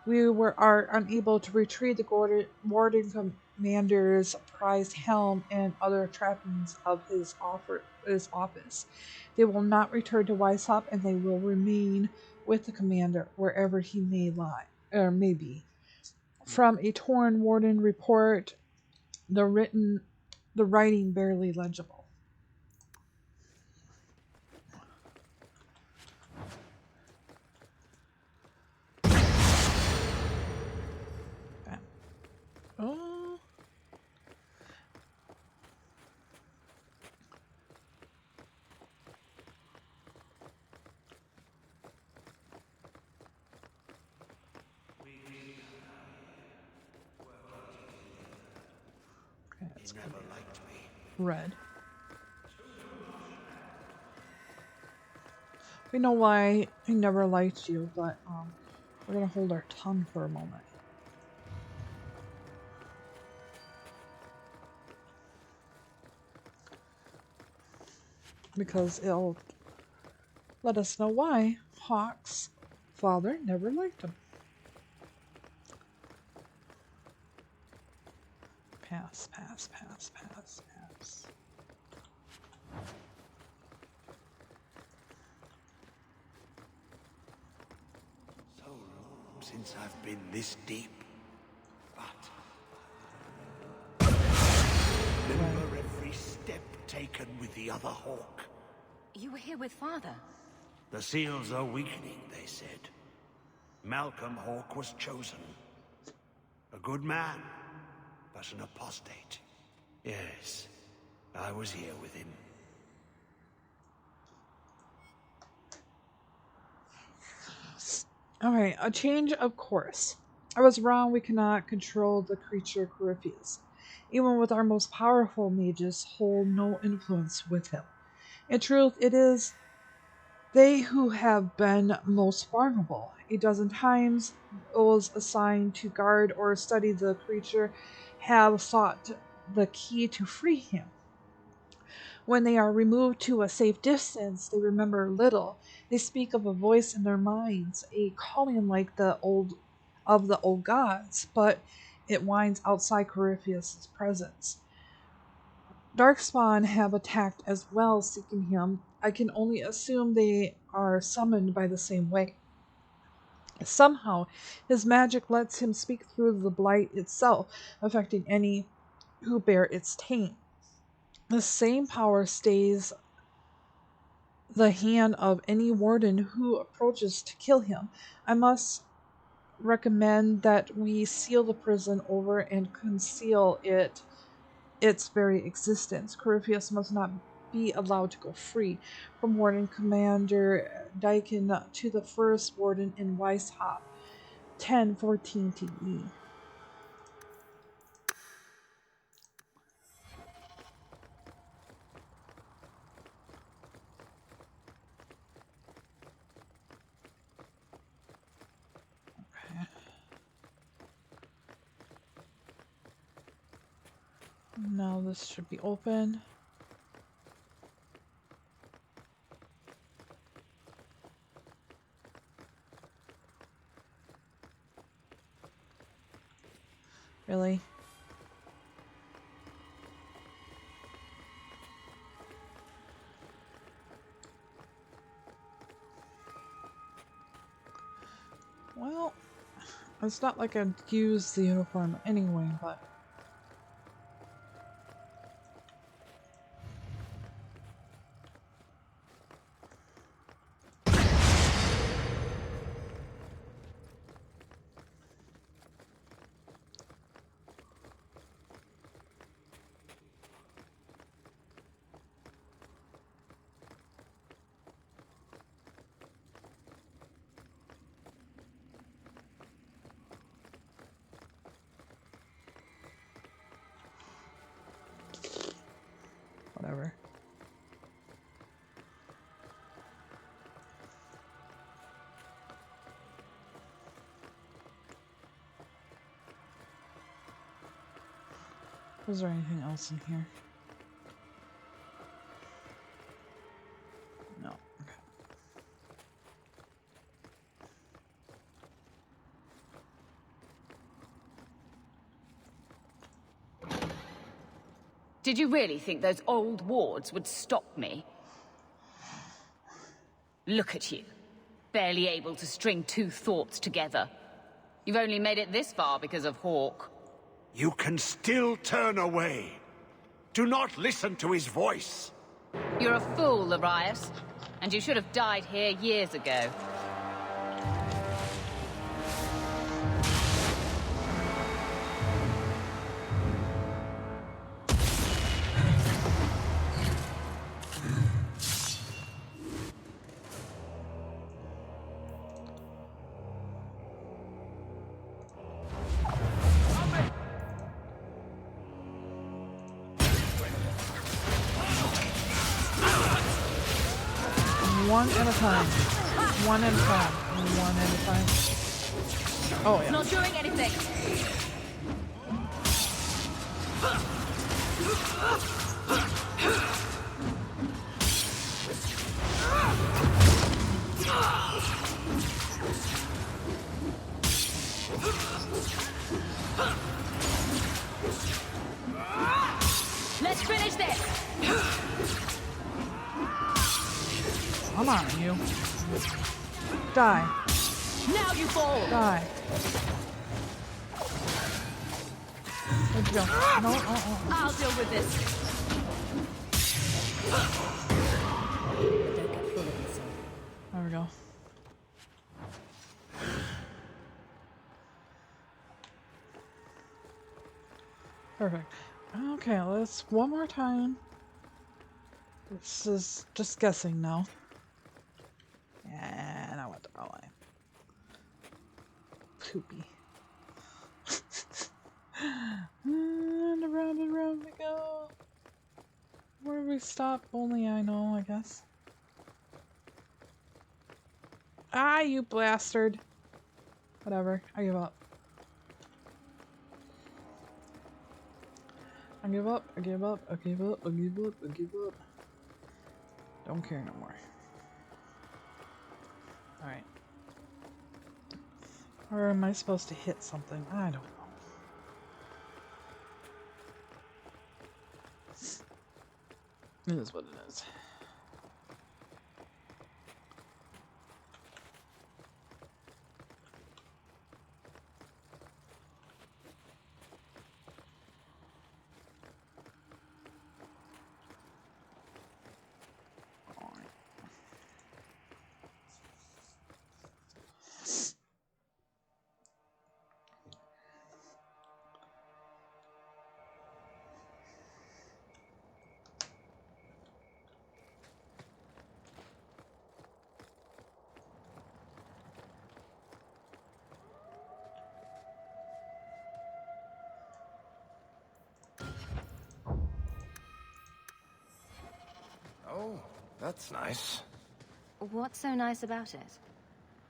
We are unable to retrieve the Warden Commander's prized helm and other trappings of his office. They will not return to Weishaupt, and they will remain with the Commander wherever he may lie, or may be. From a torn Warden report, the writing barely legible. Oh. Okay, that's He never liked me. red. We know why he never liked you, but we're gonna hold our tongue for a moment. Because it'll let us know why Hawk's father never liked him. Pass, pass, pass, pass, pass. So long since I've been this deep. But remember every the other hawk. You were here with Father. The seals are weakening, they said. Malcolm Hawke was chosen. A good man, but an apostate. Yes, I was here with him. Alright, a change of course. I was wrong, we cannot control the creature Corypheus. Even with our most powerful mages hold no influence with him. In truth, it is they who have been most vulnerable. A dozen times those assigned to guard or study the creature have sought the key to free him. When they are removed to a safe distance, they remember little. They speak of a voice in their minds, a calling like the old gods, but it winds outside Corypheus' presence. Darkspawn have attacked as well, seeking him. I can only assume they are summoned by the same way. Somehow, his magic lets him speak through the blight itself, affecting any who bear its taint. The same power stays the hand of any warden who approaches to kill him. I must recommend that we seal the prison over and conceal its very existence. Corypheus must not be allowed to go free. From Warden Commander Dyken to the first warden in Weishaupt, 1014 TE. Now this should be open. Really? Well, it's not like I'd use the uniform anyway, but whatever. Was there anything else in here? No. Okay. Did you really think those old wards would stop me? Look at you. Barely able to string two thoughts together. You've only made it this far because of Hawke. You can still turn away. Do not listen to his voice. You're a fool, Arias. And you should have died here years ago. One at a time. One at a time. One at a time. Oh, yeah. Not doing anything. Let's finish this. Come on, you. Die. Now you fall. Die. Where'd you go? No, I'll deal with this. Don't get full of yourself. There we go. Perfect. Okay, let's one more time. This is just guessing now. And I went the wrong way. Poopy. And around we go. Where do we stop? Only I know, I guess. Ah, you bastard. Whatever, I give up. I give up, I give up, I give up, I give up, I give up. Don't care no more. Alright. Or am I supposed to hit something? I don't know. It is what it is. Oh, that's nice. What's so nice about it?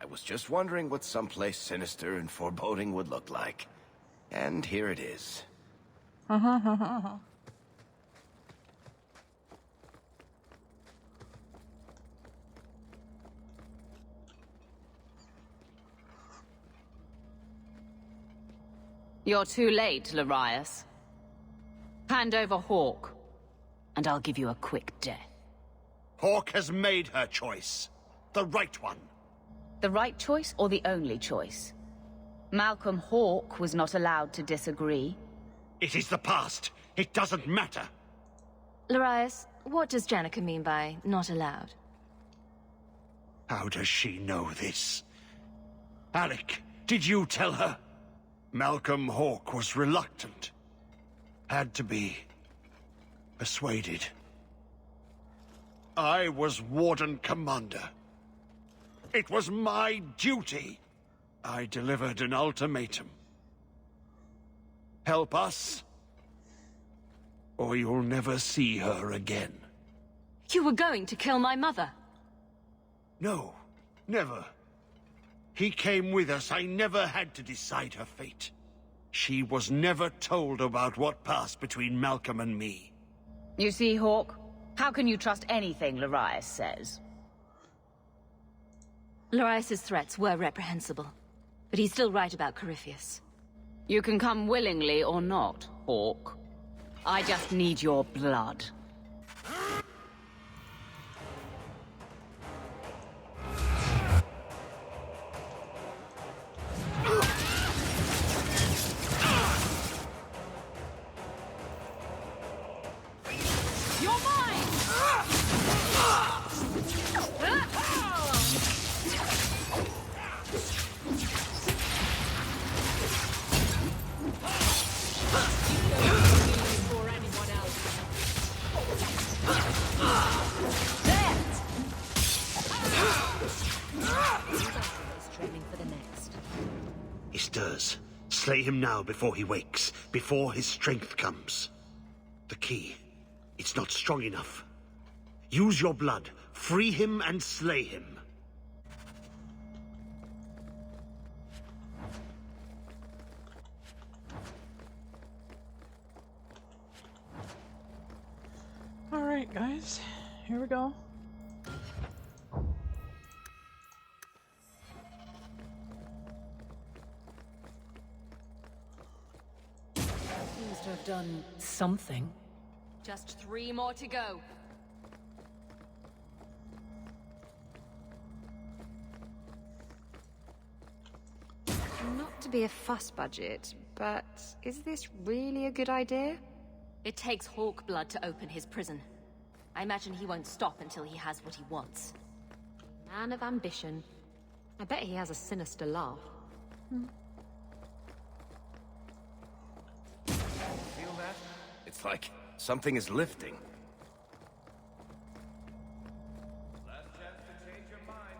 I was just wondering what someplace sinister and foreboding would look like. And here it is. You're too late, Larius. Hand over Hawk, and I'll give you a quick death. Hawk has made her choice. The right one. The right choice or the only choice? Malcolm Hawk was not allowed to disagree. It is the past. It doesn't matter. Larius, what does Janica mean by not allowed? How does she know this? Alec, did you tell her? Malcolm Hawk was reluctant. Had to be persuaded. I was Warden Commander. It was my duty. I delivered an ultimatum. Help us, or you'll never see her again. You were going to kill my mother. No, never. He came with us. I never had to decide her fate. She was never told about what passed between Malcolm and me. You see, Hawk? How can you trust anything Larius says? Larius's threats were reprehensible, but he's still right about Corypheus. You can come willingly or not, Hawk. I just need your blood. He stirs. Slay him now before he wakes, before his strength comes. The key. It's not strong enough. Use your blood. Free him and slay him. Alright, guys. Here we go. Seems to have done something. Just 3 more to go. Not to be a fuss budget, but is this really a good idea? It takes Hawk blood to open his prison. I imagine he won't stop until he has what he wants. Man of ambition. I bet he has a sinister laugh. Feel that? It's like something is lifting. Last chance to change your mind.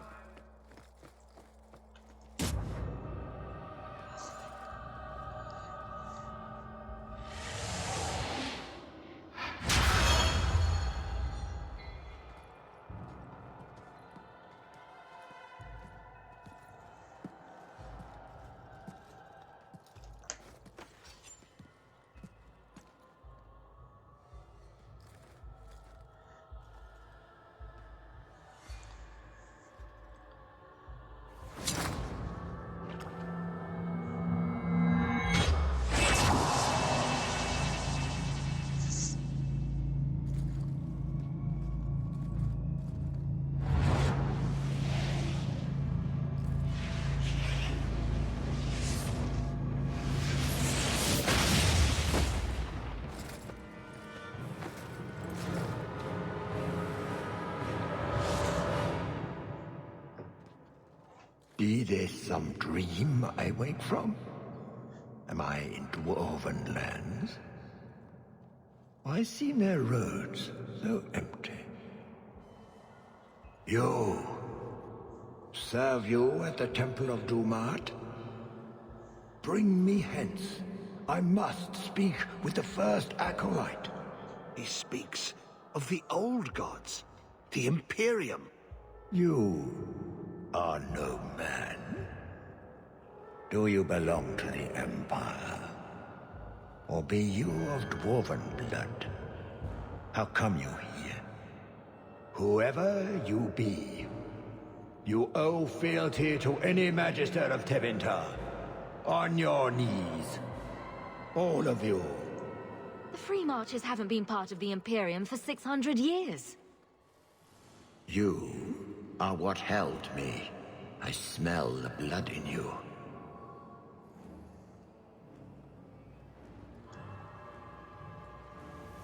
Be this some dream I wake from? Am I in dwarven lands? Why seem their roads so empty? You! Serve you at the Temple of Dumat? Bring me hence. I must speak with the first acolyte. He speaks of the old gods, the Imperium. You are no man. Do you belong to the Empire? Or be you of dwarven blood? How come you here? Whoever you be, you owe fealty to any Magister of Tevinter. On your knees. All of you. The Free Marchers haven't been part of the Imperium for 600 years. You are what held me. I smell the blood in you.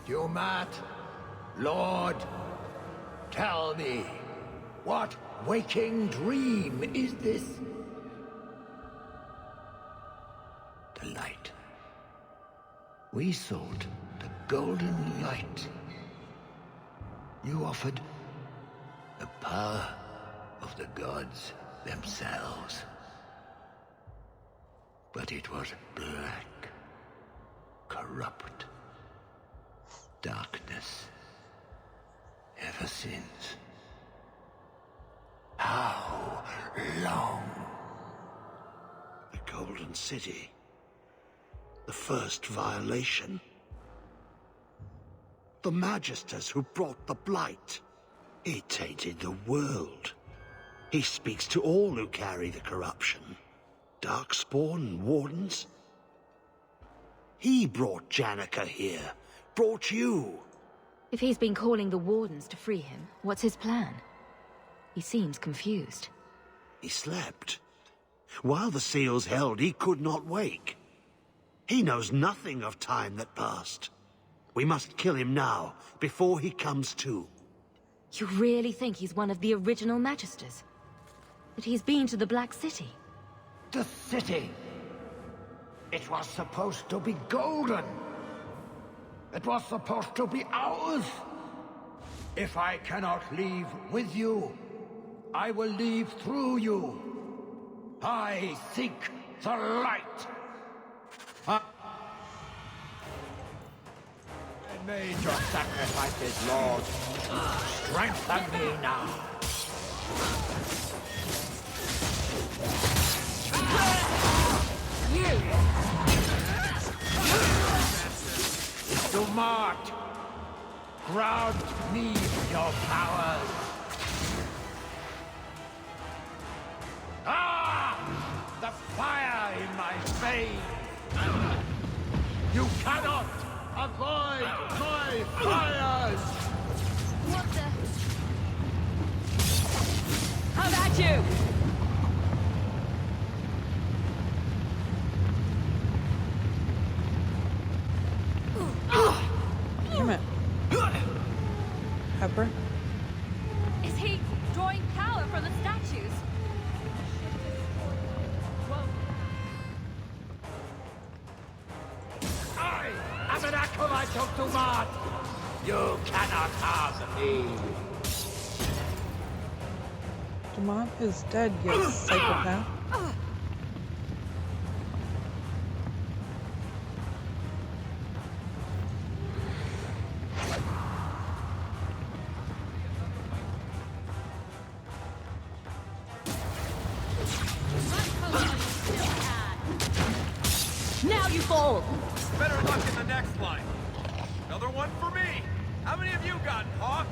Dumat, Lord, tell me, what waking dream is this? The light. We sought the golden light. You offered the power of the gods themselves. But it was black, corrupt, darkness, ever since. How long? The Golden City. The first violation. The Magisters who brought the Blight. He tainted the world. He speaks to all who carry the corruption. Darkspawn, Wardens. He brought Janica here. Brought you. If he's been calling the Wardens to free him, what's his plan? He seems confused. He slept. While the seals held, he could not wake. He knows nothing of time that passed. We must kill him now, before he comes to. You really think he's one of the original Magisters? That he's been to the Black City? The city! It was supposed to be golden! It was supposed to be ours! If I cannot leave with you, I will leave through you. I seek the light! I made your sacrifices, Lord. Strengthen me now. Dumat, grant me your powers. Ah! The fire in my veins! You cannot avoid my fires! What the? How about you? Damn it. Have Harper. Is he drawing power from the statues? I am an acolyte of Dumat. You cannot harm me. Dumont is dead, you psychopath. Now you fall! Better luck in the next line. Another one for me. How many have you got, Hawk?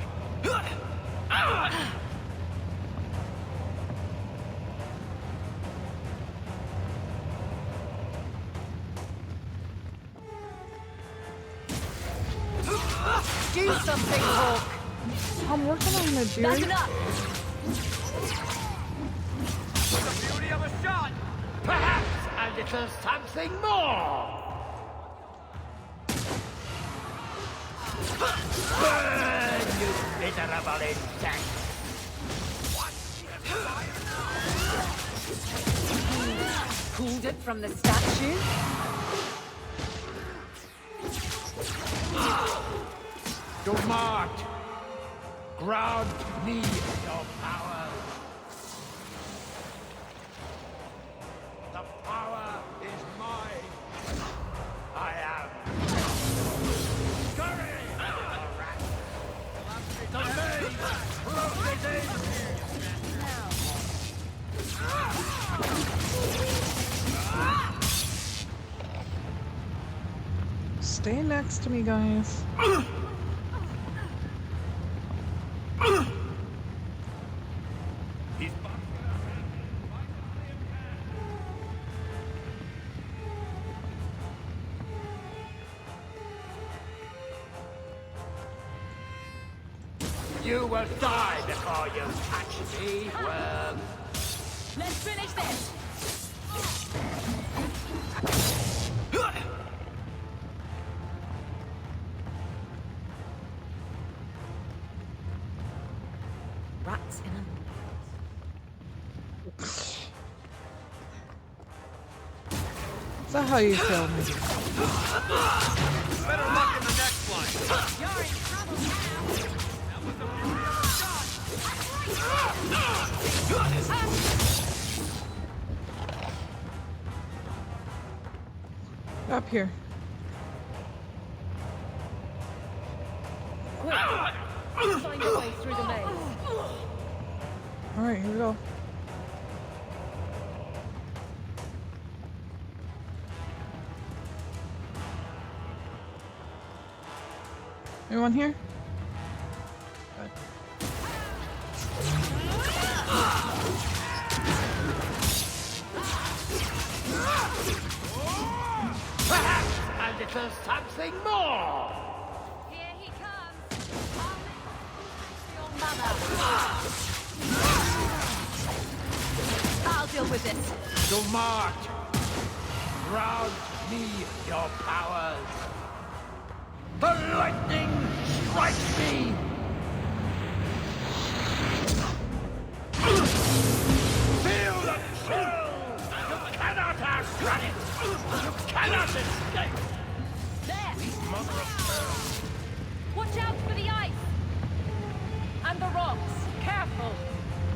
Do something, Hawk! I'm working on the Back beard. it up! The beauty of a shot. Perhaps a little something more. Burn, you miserable insect! Pulled it from the statue? Dumont, grant me your power. The power is mine. I am. Scurry! The maze closes in. Stay next to me, guys. You will die before you catch me, worm. Let's finish this! Rats in a... Is that how you feel, maybe? Better luck in the next one. You're in trouble now! That was the beauty of a shot. Up here. Quick! Find your way through the maze. Alright, here we go. Anyone here? Good. Perhaps a little something more. Here he comes! Your mother! I'll deal with this! Dumont, grant me your powers. The lightning strikes me. Feel the chill. You cannot outrun it. You cannot escape. There! Mother of pearl. Watch out for the ice! And the rocks! Careful!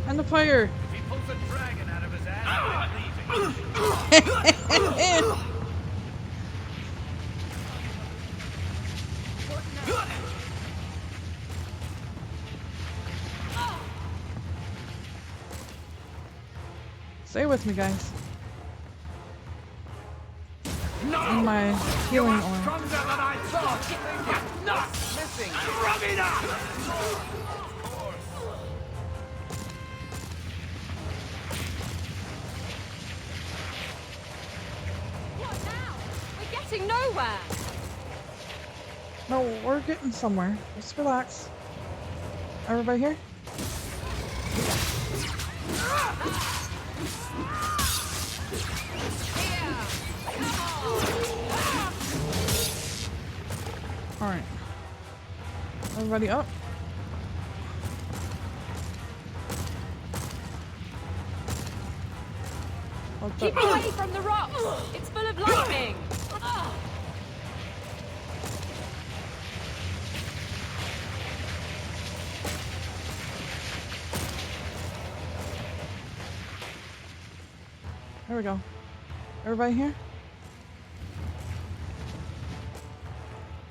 And the fire! If he pulls a dragon out of his ass, I'm leaving. Stay with me, guys. No! And my healing You are oil. stronger than I thought. You're not missing. Rub it up. What now? We're getting nowhere! No, we're getting somewhere. Just relax. Everybody here? Alright. Everybody up? Keep away from the rocks! It's full of lightning! There we go. Everybody here?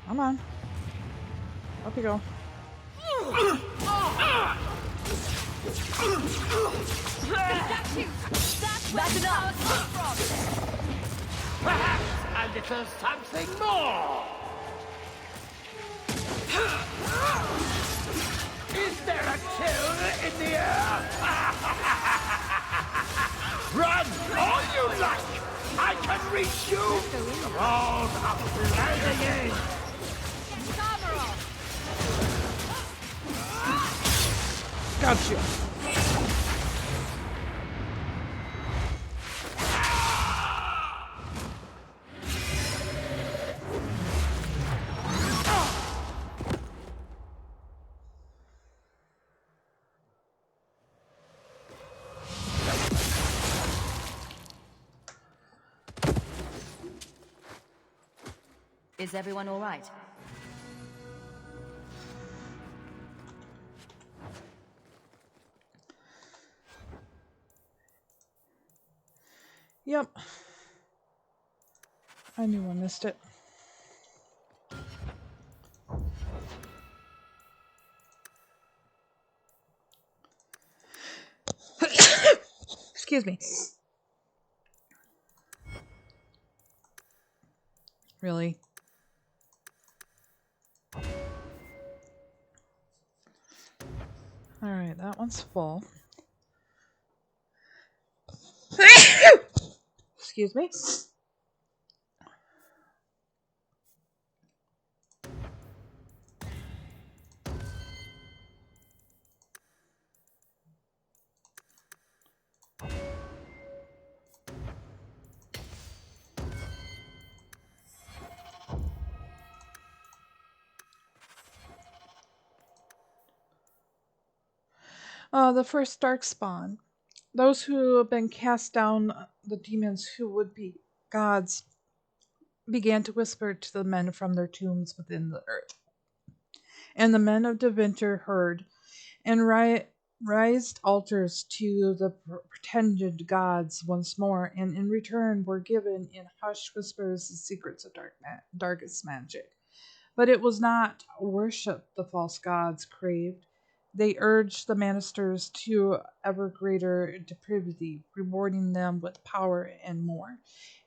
Come on. Up you go. That's enough! Perhaps a little something more! Is there a chill in the air? Run all you like! I can reach you! All up blinding in! Gotcha. Is everyone all right? Yep. I knew I missed it. Excuse me. Really? Alright, that one's full. Excuse me. The first dark spawn. Those who have been cast down, the demons who would be gods, began to whisper to the men from their tombs within the earth. And the men of Deventer heard, and raised altars to the pretended gods once more, and in return were given in hushed whispers the secrets of darkest magic. But it was not worship the false gods craved. They urged the ministers to ever greater depravity, rewarding them with power and more.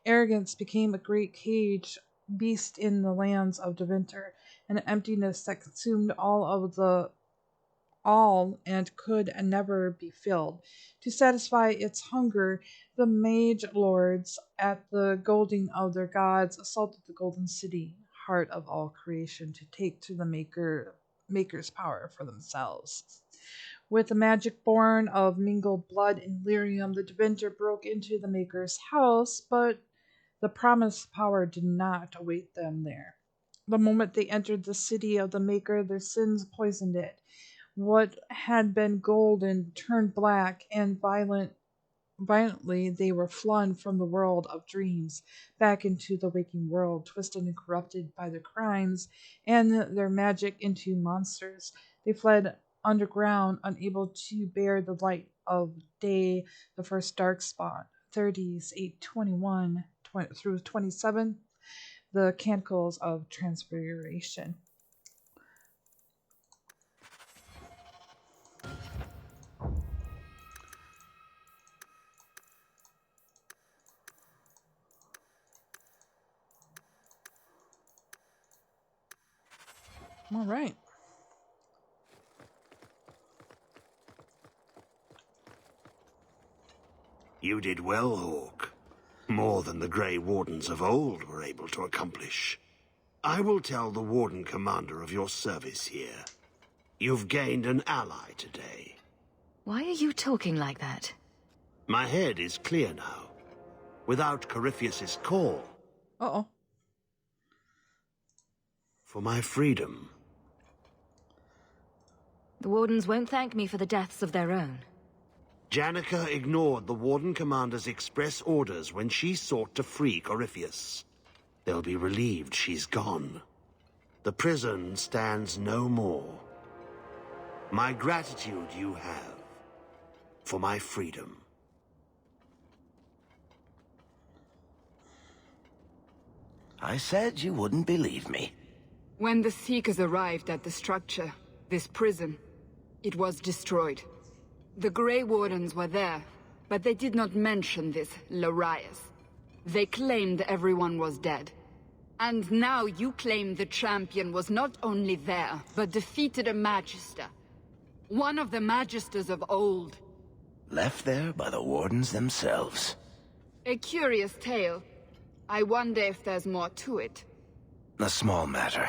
Arrogance became a great cage beast in the lands of Deventer, an emptiness that consumed all and could never be filled. To satisfy its hunger, the mage lords, at the goading of their gods, assaulted the golden city, heart of all creation, to take to the maker's power for themselves. With the magic born of mingled blood and lyrium, the Deventer broke into the maker's house, but the promised power did not await them there. The moment they entered the city of the maker, their sins poisoned it. What had been golden turned black, and violently they were flung from the world of dreams back into the waking world, twisted and corrupted by their crimes and their magic into monsters. They fled underground, unable to bear the light of day. The first dark spot, 30s, 821 through 27, the Canticles of Transfiguration. All right. You did well, Hawk. More than the Grey Wardens of old were able to accomplish. I will tell the Warden Commander of your service here. You've gained an ally today. Why are you talking like that? My head is clear now. Without Corypheus's call. Uh-oh. For my freedom. The Wardens won't thank me for the deaths of their own. Janica ignored the Warden Commander's express orders when she sought to free Corypheus. They'll be relieved she's gone. The prison stands no more. My gratitude you have for my freedom. I said you wouldn't believe me. When the Seekers arrived at the structure, this prison, it was destroyed. The Grey Wardens were there, but they did not mention this Larius. They claimed everyone was dead. And now you claim the champion was not only there, but defeated a Magister. One of the Magisters of old. Left there by the Wardens themselves. A curious tale. I wonder if there's more to it. A small matter.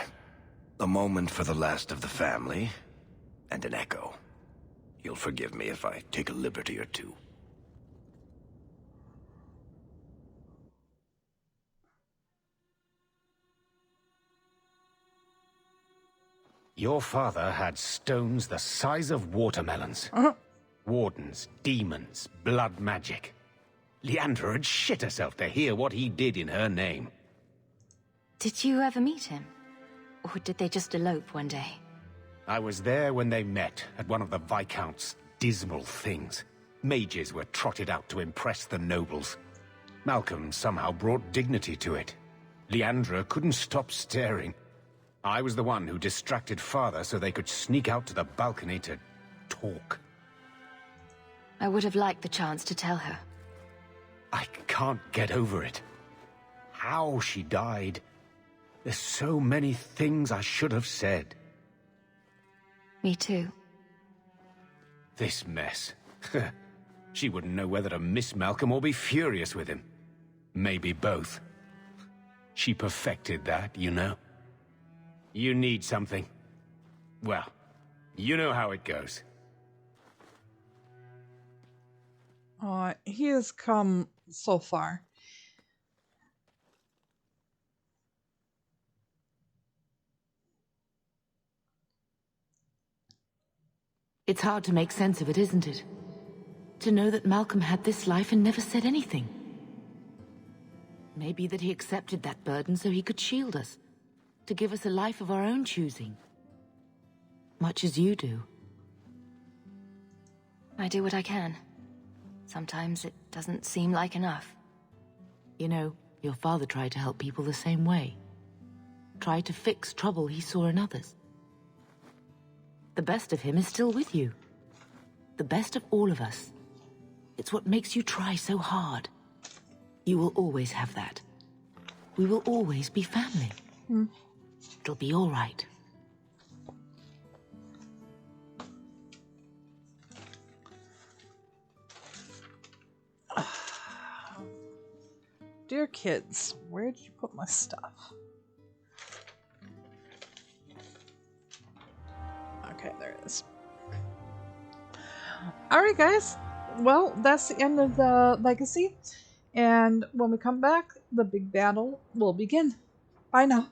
A moment for the last of the family, and an echo. You'll forgive me if I take a liberty or two. Your father had stones the size of watermelons. Wardens, demons, blood magic. Leandra had shit herself to hear what he did in her name. Did you ever meet him? Or did they just elope one day? I was there when they met at one of the Viscount's dismal things. Mages were trotted out to impress the nobles. Malcolm somehow brought dignity to it. Leandra couldn't stop staring. I was the one who distracted father so they could sneak out to the balcony to talk. I would have liked the chance to tell her. I can't get over it. How she died. There's so many things I should have said. Me too. This mess. She wouldn't know whether to miss Malcolm or be furious with him. Maybe both. She perfected that, you know. You need something. Well, you know how it goes. He has come so far. It's hard to make sense of it, isn't it? To know that Malcolm had this life and never said anything. Maybe that he accepted that burden so he could shield us. To give us a life of our own choosing. Much as you do. I do what I can. Sometimes it doesn't seem like enough. You know, your father tried to help people the same way. Tried to fix trouble he saw in others. The best of him is still with you. The best of all of us. It's what makes you try so hard. You will always have that. We will always be family. It'll be all right. Dear kids, where did you put my stuff? Okay, there it is. Alright guys, well, that's the end of the legacy. And when we come back, the big battle will begin. Bye now.